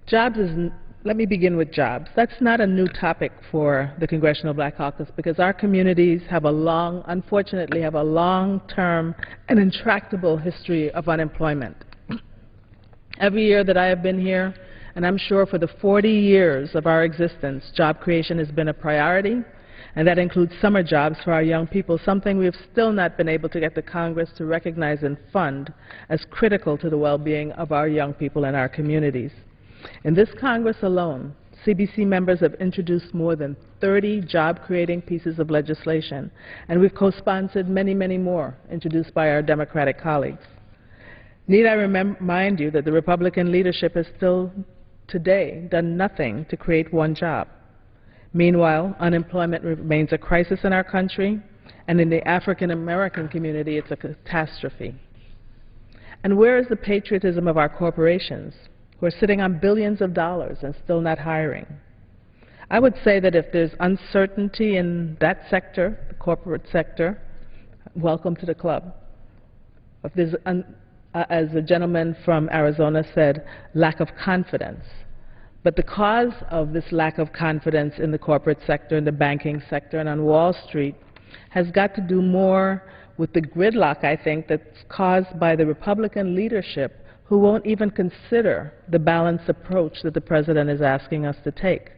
Jobs is, let me begin with jobs. That's not a new topic for the Congressional Black Caucus, because our communities have unfortunately have a long-term and intractable history of unemployment. Every year that I have been here, and I'm sure for the 40 years of our existence, job creation has been a priority, and that includes summer jobs for our young people, something we have still not been able to get the Congress to recognize and fund as critical to the well-being of our young people and our communities. In this Congress alone, CBC members have introduced more than 30 job-creating pieces of legislation, and we've co-sponsored many, many more introduced by our Democratic colleagues. Need I remind you that the Republican leadership has still today done nothing to create one job. Meanwhile, unemployment remains a crisis in our country, and in the African-American community, it's a catastrophe. And where is the patriotism of our corporations, who are sitting on billions of dollars and still not hiring? I would say that if there's uncertainty in that sector, the corporate sector, welcome to the club. If there's, as the gentleman from Arizona said, lack of confidence. But the cause of this lack of confidence in the corporate sector, in the banking sector, and on Wall Street has got to do more with the gridlock, I think, that's caused by the Republican leadership, who won't even consider the balanced approach that the President is asking us to take.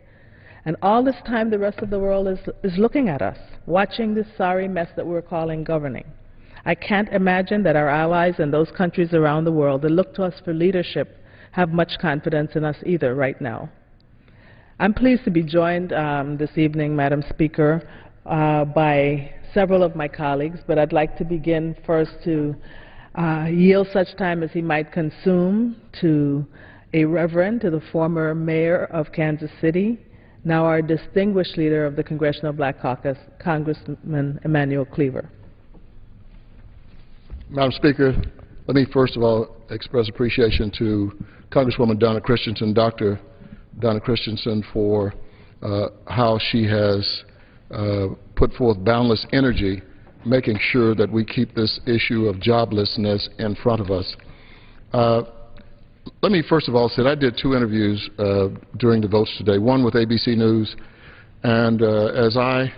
And all this time, the rest of the world is looking at us, watching this sorry mess that we're calling governing. I can't imagine that our allies in those countries around the world that look to us for leadership have much confidence in us either right now. I'm pleased to be joined this evening, Madam Speaker, by several of my colleagues, but I'd like to begin first to yield such time as he might consume to a reverend, to the former mayor of Kansas City, now our distinguished leader of the Congressional Black Caucus, Congressman Emanuel Cleaver. Madam Speaker, let me first of all express appreciation to Congresswoman Donna Christensen, Dr. Donna Christensen, for how she has put forth boundless energy making sure that we keep this issue of joblessness in front of us. let me first of all say I did 2 interviews during the votes today, one with ABC News, and as I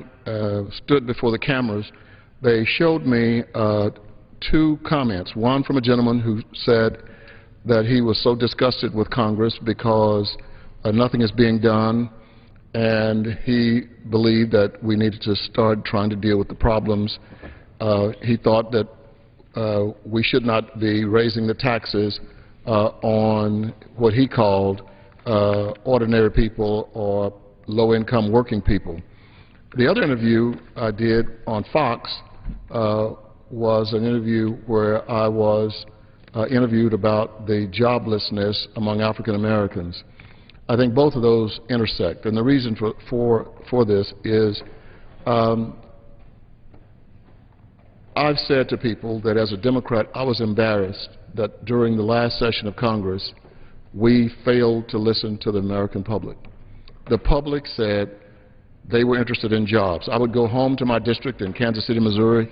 stood before the cameras, they showed me 2 comments, one from a gentleman who said that he was so disgusted with Congress because nothing is being done, and he believed that we needed to start trying to deal with the problems. He thought that we should not be raising the taxes on what he called ordinary people or low-income working people. The other interview I did on Fox was an interview where I was interviewed about the joblessness among African Americans. I think both of those intersect, and the reason for this is I've said to people that as a Democrat I was embarrassed that during the last session of Congress we failed to listen to the American public. The public said they were interested in jobs. I would go home to my district in Kansas City, Missouri,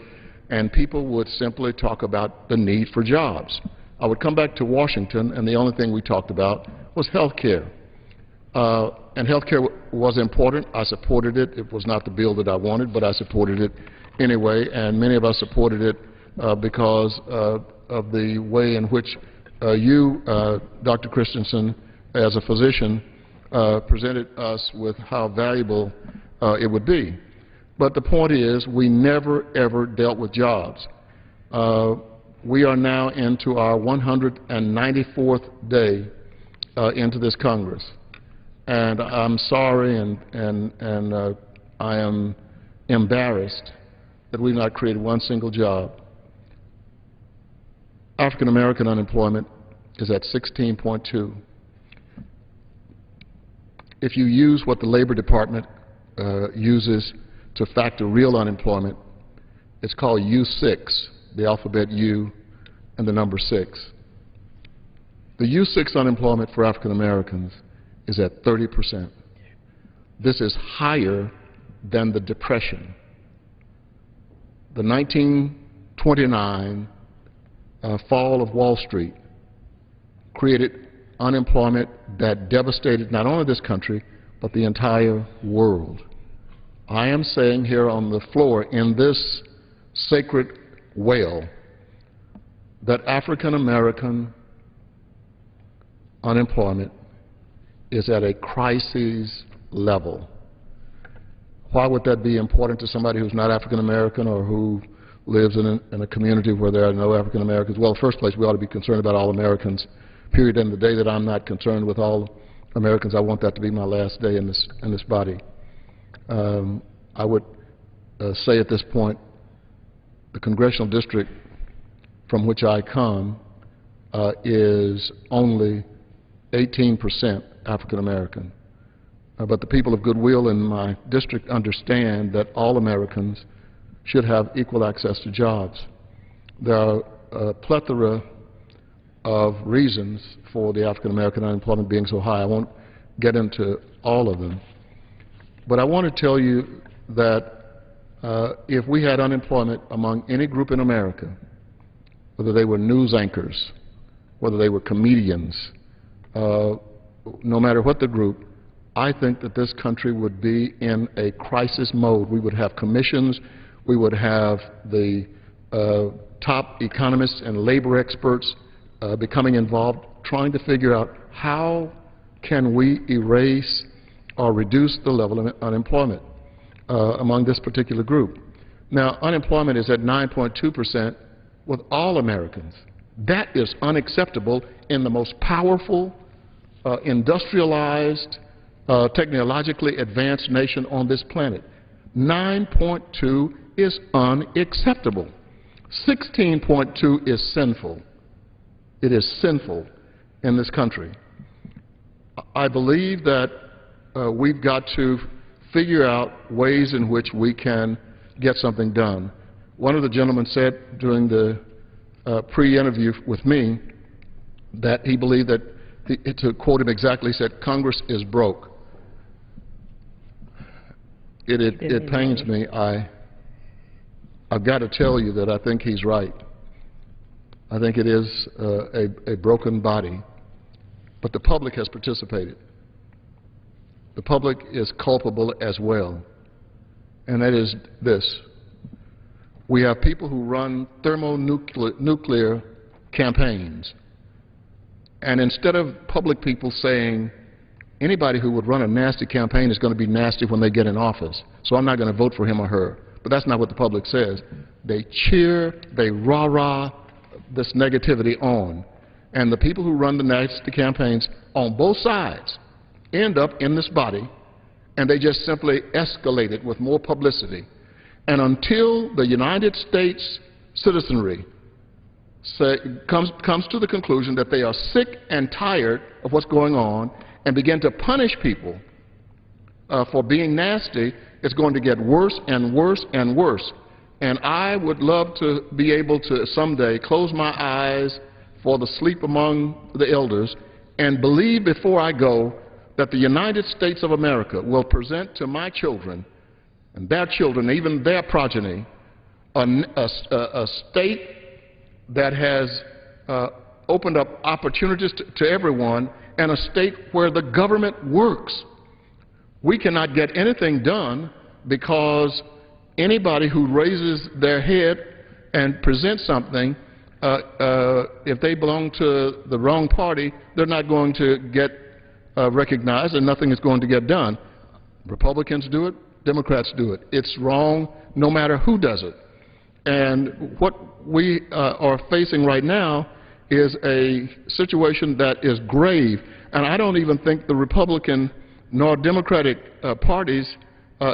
and people would simply talk about the need for jobs. I would come back to Washington, and the only thing we talked about was health care. And health care was important. I supported it. It was not the bill that I wanted, but I supported it anyway, and many of us supported it because of the way in which you, Dr. Christensen, as a physician, presented us with how valuable it would be. But the point is, we never, ever dealt with jobs. We are now into our 194th day into this Congress. And I'm sorry and I am embarrassed that we've not created one single job. African American unemployment is at 16.2. If you use what the Labor Department uses to factor real unemployment, it's called U6, the alphabet U and the number 6. The U6 unemployment for African Americans is at 30%. This is higher than the Depression. The 1929 fall of Wall Street created unemployment that devastated not only this country, but the entire world. I am saying here on the floor in this sacred well that African American unemployment is at a crisis level. Why would that be important to somebody who's not African American or who lives in a community where there are no African Americans? Well, in the first place, we ought to be concerned about all Americans, period. And the day that I'm not concerned with all Americans, I want that to be my last day in this body. I would say at this point, the congressional district from which I come is only 18% African American. But the people of goodwill in my district understand that all Americans should have equal access to jobs. There are a plethora of reasons for the African American unemployment being so high. I won't get into all of them. But I want to tell you that if we had unemployment among any group in America, whether they were news anchors, whether they were comedians, no matter what the group, I think that this country would be in a crisis mode. We would have commissions, we would have the top economists and labor experts becoming involved, trying to figure out how can we erase or reduce the level of unemployment among this particular group. Now, unemployment is at 9.2% with all Americans. That is unacceptable in the most powerful, industrialized, technologically advanced nation on this planet. 9.2 is unacceptable. 16.2 is sinful. It is sinful in this country. I believe that we've got to figure out ways in which we can get something done. One of the gentlemen said during the pre-interview with me that he believed that, to quote him exactly, he said, Congress is broke. It pains me. I've got to tell you that I think he's right. I think it is a broken body. but the public has participated. The public is culpable as well, and that is this. We have people who run thermonuclear campaigns, and instead of public people saying, anybody who would run a nasty campaign is going to be nasty when they get in office, so I'm not going to vote for him or her. But that's not what the public says. They cheer, they rah-rah this negativity on. And the people who run the nasty campaigns on both sides end up in this body, and they just simply escalate it with more publicity. And until the United States citizenry comes to the conclusion that they are sick and tired of what's going on and begin to punish people for being nasty, it's going to get worse and worse and worse. And I would love to be able to someday close my eyes for the sleep among the elders and believe before I go that the United States of America will present to my children and their children, even their progeny, a state that has opened up opportunities to everyone, and a state where the government works. We cannot get anything done because anybody who raises their head and presents something, if they belong to the wrong party, they're not going to get recognized, and nothing is going to get done. Republicans do it, Democrats do it. It's wrong no matter who does it. And what we are facing right now is a situation that is grave. And I don't even think the Republican nor Democratic parties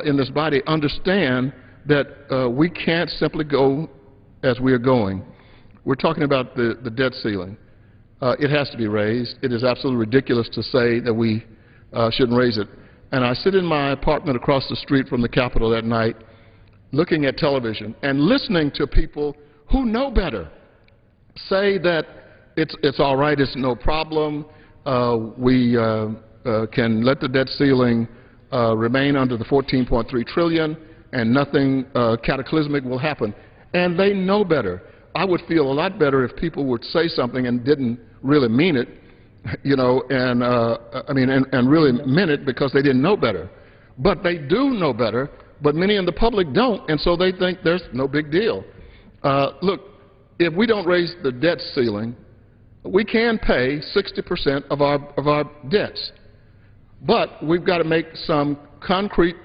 in this body understand that we can't simply go as we are going. We're talking about the debt ceiling. It has to be raised. It is absolutely ridiculous to say that we shouldn't raise it. And I sit in my apartment across the street from the Capitol that night looking at television and listening to people who know better say that it's all right, it's no problem, we can let the debt ceiling remain under the $14.3 trillion and nothing cataclysmic will happen. And they know better. I would feel a lot better if people would say something and didn't really mean it, you know, and really meant it because they didn't know better. But they do know better, but many in the public don't, and so they think there's no big deal. Look, if we don't raise the debt ceiling, we can pay 60% of our debts. But we've got to make some concrete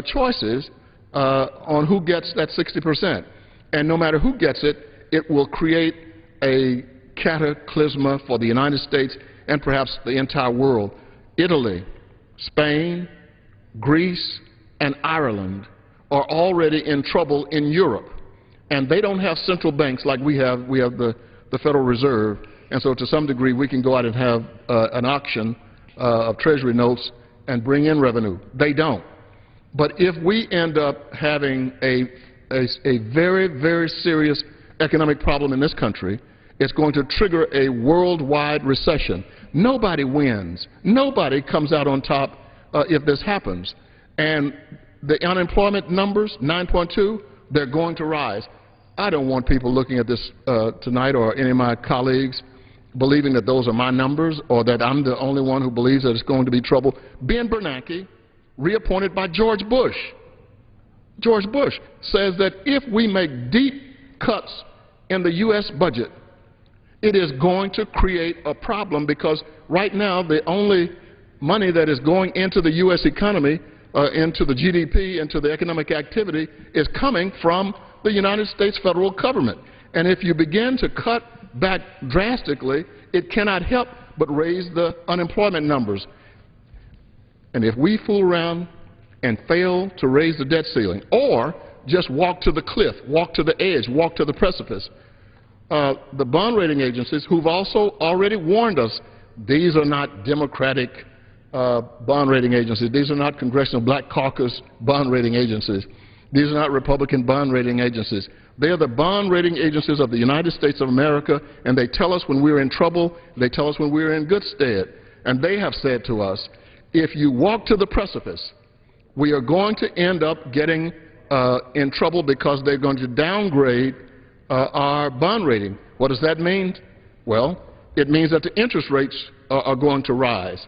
choices on who gets that 60%. And no matter who gets it, it will create a cataclysm for the United States and perhaps the entire world. Italy, Spain, Greece, and Ireland are already in trouble in Europe. And they don't have central banks like we have. We have the Federal Reserve. And so to some degree we can go out and have an auction of Treasury notes and bring in revenue. They don't. But if we end up having a very, very serious economic problem in this country, it's going to trigger a worldwide recession. Nobody wins. Nobody comes out on top if this happens. And the unemployment numbers, 9.2, they're going to rise. I don't want people looking at this tonight, or any of my colleagues, believing that those are my numbers or that I'm the only one who believes that it's going to be trouble. Ben Bernanke, reappointed by George Bush. George Bush says that if we make deep cuts in the U.S. budget, it is going to create a problem, because right now the only money that is going into the U.S. economy, into the GDP, into the economic activity, is coming from the United States federal government. And if you begin to cut back drastically, it cannot help but raise the unemployment numbers. And if we fool around and fail to raise the debt ceiling, or just walk to the cliff, walk to the edge, walk to the precipice, the bond rating agencies, who've also already warned us, these are not Democratic bond rating agencies. These are not Congressional Black Caucus bond rating agencies. These are not Republican bond rating agencies. They are the bond rating agencies of the United States of America, and they tell us when we're in trouble. They tell us when we're in good stead. And they have said to us, if you walk to the precipice, we are going to end up getting in trouble, because they're going to downgrade our bond rating. What does that mean? Well, it means that the interest rates are going to rise.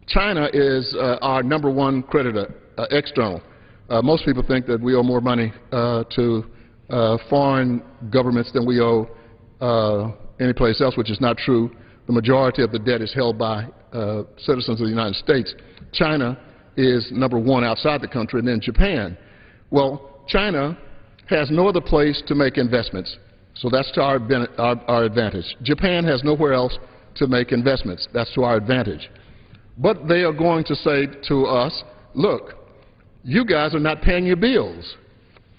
China is our #1 creditor, external. Most people think that we owe more money to foreign governments than we owe any place else, which is not true. The majority of the debt is held by citizens of the United States. China is #1 outside the country, and then Japan. Well, China has no other place to make investments, so that's to our advantage. Japan has nowhere else to make investments. That's to our advantage. But they are going to say to us, look, you guys are not paying your bills.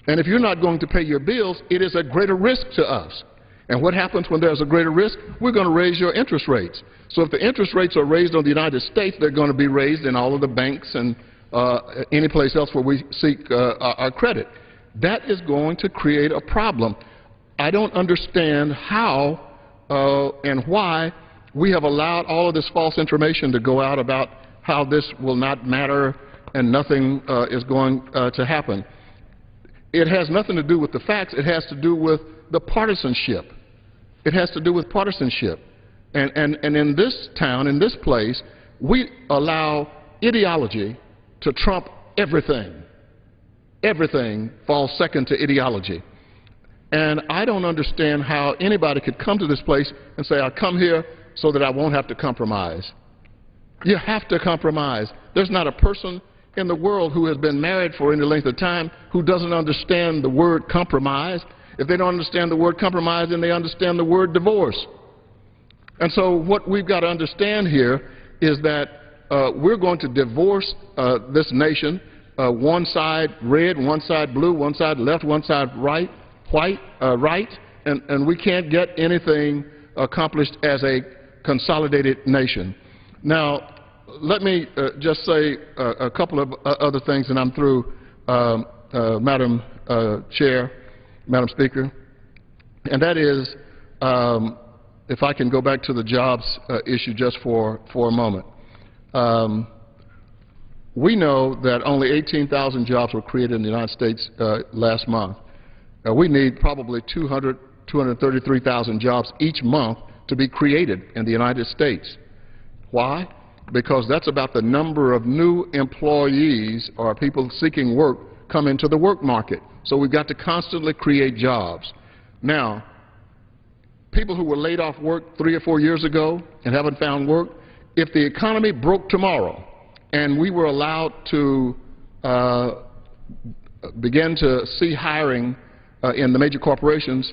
And if you're not going to pay your bills, it is a greater risk to us. And what happens when there's a greater risk? We're going to raise your interest rates. So if the interest rates are raised on the United States, they're going to be raised in all of the banks and any place else where we seek our credit. That is going to create a problem. I don't understand how and why we have allowed all of this false information to go out about how this will not matter and nothing is going to happen. It has nothing to do with the facts. It has to do with the partisanship. It has to do with partisanship. And in this town, in this place, we allow ideology to trump everything. Everything falls second to ideology. And I don't understand how anybody could come to this place and say, I come here so that I won't have to compromise. You have to compromise. There's not a person in the world who has been married for any length of time who doesn't understand the word compromise. If they don't understand the word compromise, then they understand the word divorce. And so what we've got to understand here is that we're going to divorce this nation, one side red, one side blue, one side left, one side right, right, and we can't get anything accomplished as a consolidated nation. Now, let me just say a couple of other things, and I'm through, Madam Chair, Madam Speaker, and that is, if I can go back to the jobs issue just for a moment. We know that only 18,000 jobs were created in the United States last month. We need probably 233,000 jobs each month to be created in the United States. Why? Because that's about the number of new employees or people seeking work come into the work market. So we've got to constantly create jobs. Now, people who were laid off work 3 or 4 years ago and haven't found work, if the economy broke tomorrow and we were allowed to begin to see hiring in the major corporations,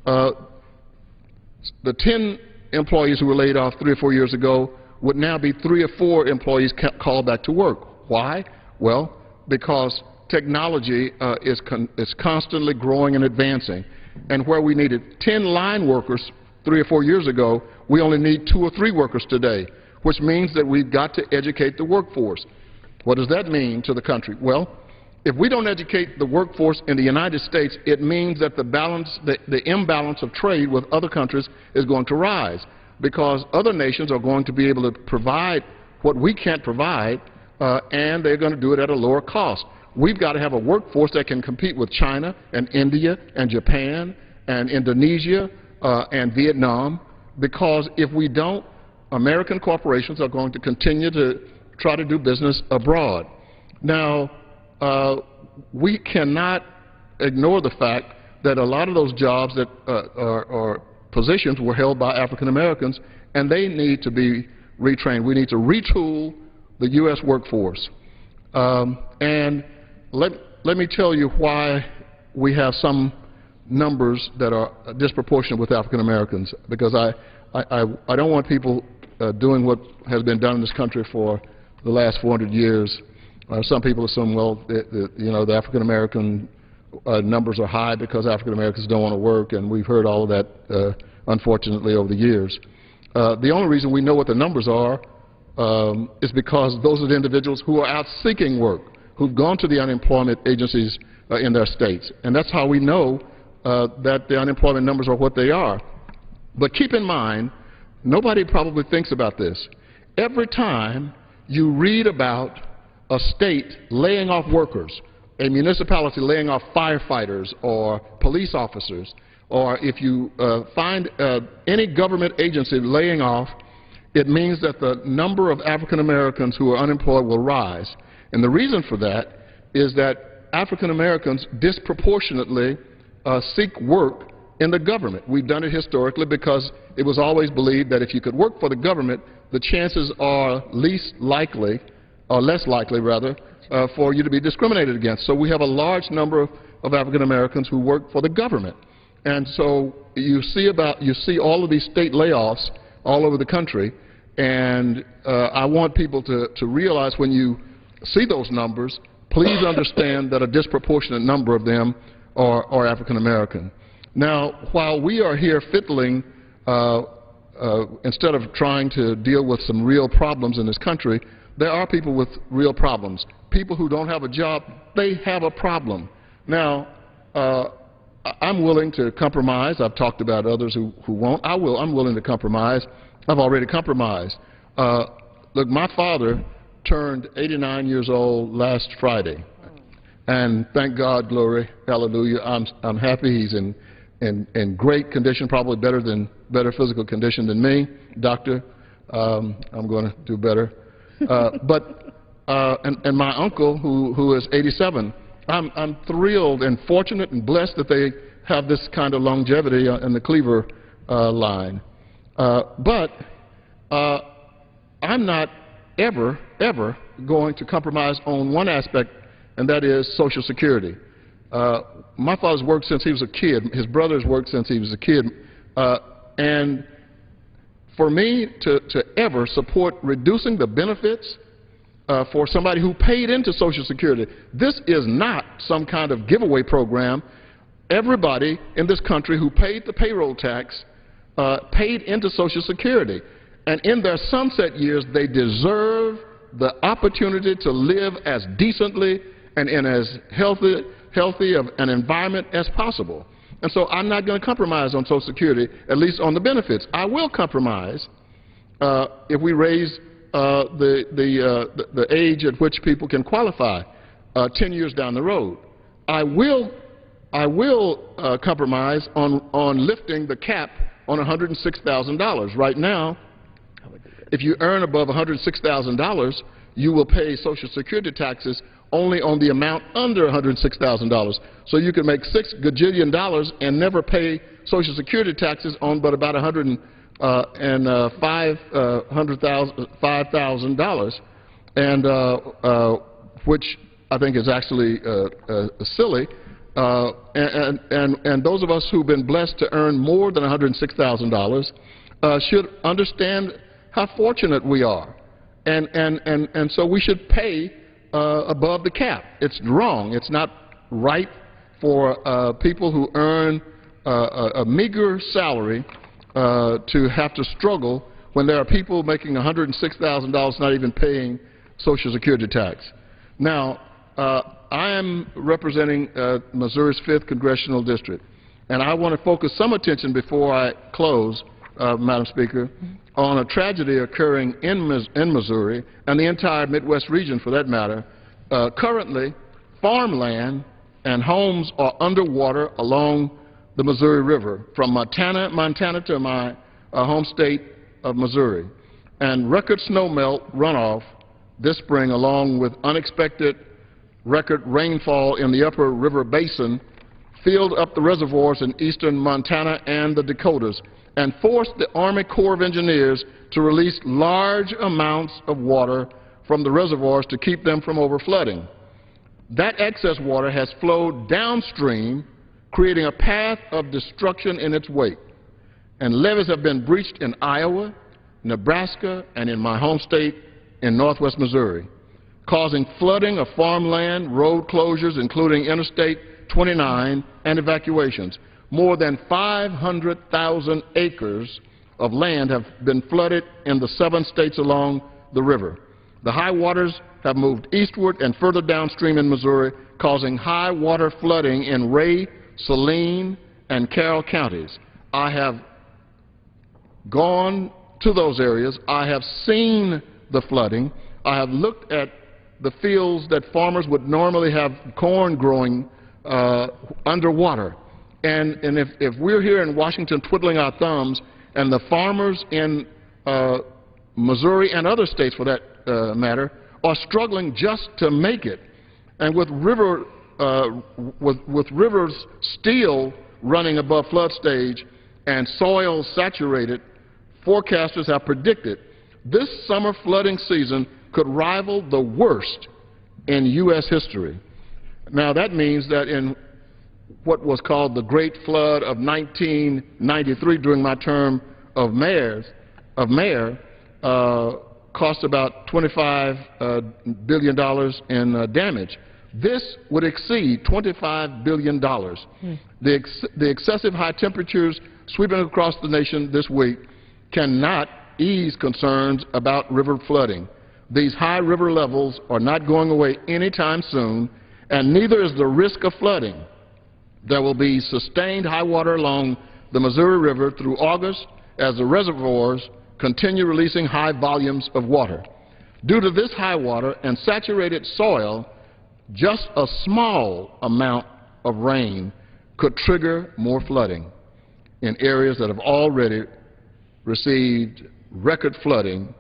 the 10 employees who were laid off 3 or 4 years ago would now be 3 or 4 employees called back to work. Why? Well, because technology is constantly growing and advancing. And where we needed 10 line workers 3 or 4 years ago, we only need 2 or 3 workers today, which means that we've got to educate the workforce. What does that mean to the country? Well, if we don't educate the workforce in the United States, it means that the imbalance of trade with other countries is going to rise, because other nations are going to be able to provide what we can't provide, and they're going to do it at a lower cost. We've got to have a workforce that can compete with China and India and Japan and Indonesia and Vietnam, because if we don't, American corporations are going to continue to try to do business abroad. Now, we cannot ignore the fact that a lot of those jobs that are positions were held by African Americans, and they need to be retrained. We need to retool the U.S. workforce. And let me tell you why we have some numbers that are disproportionate with African Americans, because I don't want people doing what has been done in this country for the last 400 years. Some people assume, well, the African American numbers are high because African Americans don't want to work, and we've heard all of that, unfortunately, over the years. The only reason we know what the numbers are is because those are the individuals who are out seeking work, who've gone to the unemployment agencies in their states. And that's how we know that the unemployment numbers are what they are. But keep in mind, nobody probably thinks about this. Every time you read about a state laying off workers, a municipality laying off firefighters or police officers, or if you find any government agency laying off, it means that the number of African Americans who are unemployed will rise. And the reason for that is that African Americans disproportionately seek work in the government. We've done it historically because it was always believed that if you could work for the government, the chances are least likely, or less likely rather, for you to be discriminated against. So we have a large number of African Americans who work for the government. And so you see all of these state layoffs all over the country, and I want people to realize when you see those numbers, please understand that a disproportionate number of them are African American. Now, while we are here fiddling, instead of trying to deal with some real problems in this country, there are people with real problems. People who don't have a job, they have a problem. Now, I'm willing to compromise. I've talked about others who won't. I'm willing to compromise. I've already compromised. Look, my father turned 89 years old last Friday. And thank God, glory, hallelujah, I'm happy he's in great condition, probably better physical condition than me. Doctor, I'm going to do better. And my uncle, who is 87, I'm thrilled and fortunate and blessed that they have this kind of longevity in the Cleaver line. But I'm not ever going to compromise on one aspect, and that is Social Security. My father's worked since he was a kid. His brother's worked since he was a kid. And for me to ever support reducing the benefits for somebody who paid into Social Security, this is not some kind of giveaway program. Everybody in this country who paid the payroll tax paid into Social Security. And in their sunset years, they deserve the opportunity to live as decently and in as healthy of an environment as possible. And so I'm not going to compromise on Social Security, at least on the benefits. I will compromise if we raise the age at which people can qualify 10 years down the road. I will compromise on lifting the cap on $106,000. Right now, if you earn above $106,000, you will pay Social Security taxes only on the amount under $106,000. So you can make $6 gajillion and never pay Social Security taxes on but about $5,000, and which I think is actually silly. And those of us who've been blessed to earn more than $106,000 should understand how fortunate we are, and so we should pay above the cap. It's wrong. It's not right for people who earn a meager salary to have to struggle when there are people making $106,000 not even paying Social Security tax. Now, I am representing Missouri's 5th Congressional District, and I want to focus some attention before I close, Madam Speaker, on a tragedy occurring in Missouri and the entire Midwest region for that matter. Currently, farmland and homes are underwater along the Missouri River from Montana to my home state of Missouri. And record snowmelt runoff this spring, along with unexpected record rainfall in the upper river basin, filled up the reservoirs in eastern Montana and the Dakotas and forced the Army Corps of Engineers to release large amounts of water from the reservoirs to keep them from overflooding. That excess water has flowed downstream, creating a path of destruction in its wake. And levees have been breached in Iowa, Nebraska, and in my home state in northwest Missouri, causing flooding of farmland, road closures, including Interstate 29, and evacuations. More than 500,000 acres of land have been flooded in the 7 states along the river. The high waters have moved eastward and further downstream in Missouri, causing high water flooding in Ray, Saline, and Carroll counties. I have gone to those areas. I have seen the flooding. I have looked at the fields that farmers would normally have corn growing underwater. And if we're here in Washington twiddling our thumbs and the farmers in Missouri and other states for that matter, are struggling just to make it. And with rivers still running above flood stage and soil saturated, forecasters have predicted this summer flooding season could rival the worst in U.S. history. Now, that means that in what was called the Great Flood of 1993 during my term of mayor, cost about $25 billion in damage. This would exceed $25 billion. The excessive high temperatures sweeping across the nation this week cannot ease concerns about river flooding. These high river levels are not going away anytime soon, and neither is the risk of flooding. There will be sustained high water along the Missouri River through August as the reservoirs continue releasing high volumes of water. Due to this high water and saturated soil, just a small amount of rain could trigger more flooding in areas that have already received record flooding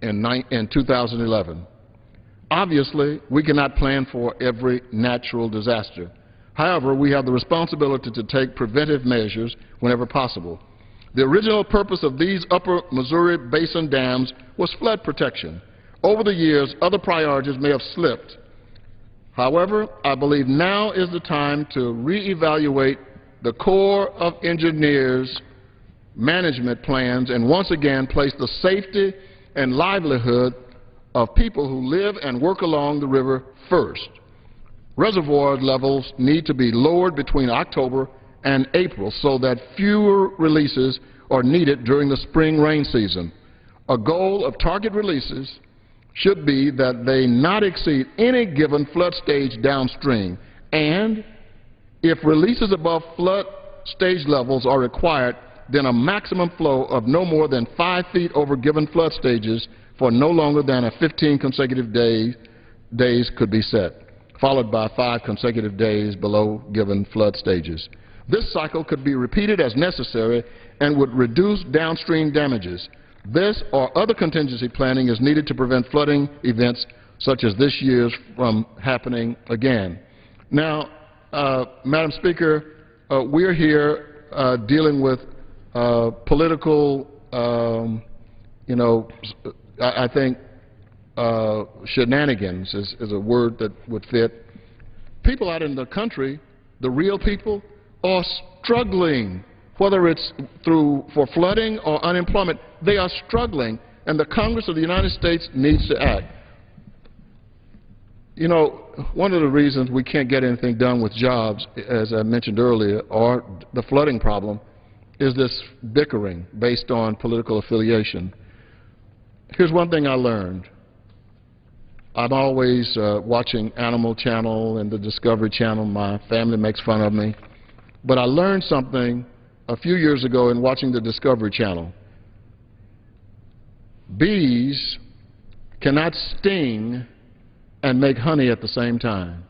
in 2011. Obviously, we cannot plan for every natural disaster. However, we have the responsibility to take preventive measures whenever possible. The original purpose of these upper Missouri Basin dams was flood protection. Over the years, other priorities may have slipped. However, I believe now is the time to reevaluate the Corps of Engineers management plans and once again place the safety and livelihood of people who live and work along the river first. Reservoir levels need to be lowered between October and April so that fewer releases are needed during the spring rain season. A goal of target releases should be that they not exceed any given flood stage downstream, and if releases above flood stage levels are required, then a maximum flow of no more than 5 feet over given flood stages for no longer than 15 consecutive days could be set, followed by 5 consecutive days below given flood stages. This cycle could be repeated as necessary and would reduce downstream damages. This or other contingency planning is needed to prevent flooding events such as this year's from happening again. Now, Madam Speaker, we're here dealing with political, I think shenanigans is a word that would fit. People out in the country, the real people, are struggling, whether it's for flooding or unemployment. They are struggling, and the Congress of the United States needs to act. You know, one of the reasons we can't get anything done with jobs, as I mentioned earlier, or the flooding problem, is this bickering based on political affiliation. Here's one thing I learned. I'm always watching Animal Channel and the Discovery Channel. My family makes fun of me. But I learned something a few years ago in watching the Discovery Channel. Bees cannot sting and make honey at the same time.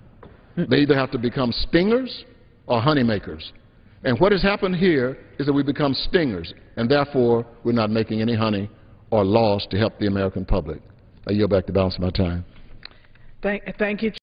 They either have to become stingers or honey makers. And what has happened here is that we become stingers, and therefore we're not making any honey or laws to help the American public. I yield back the balance of my time. Thank you.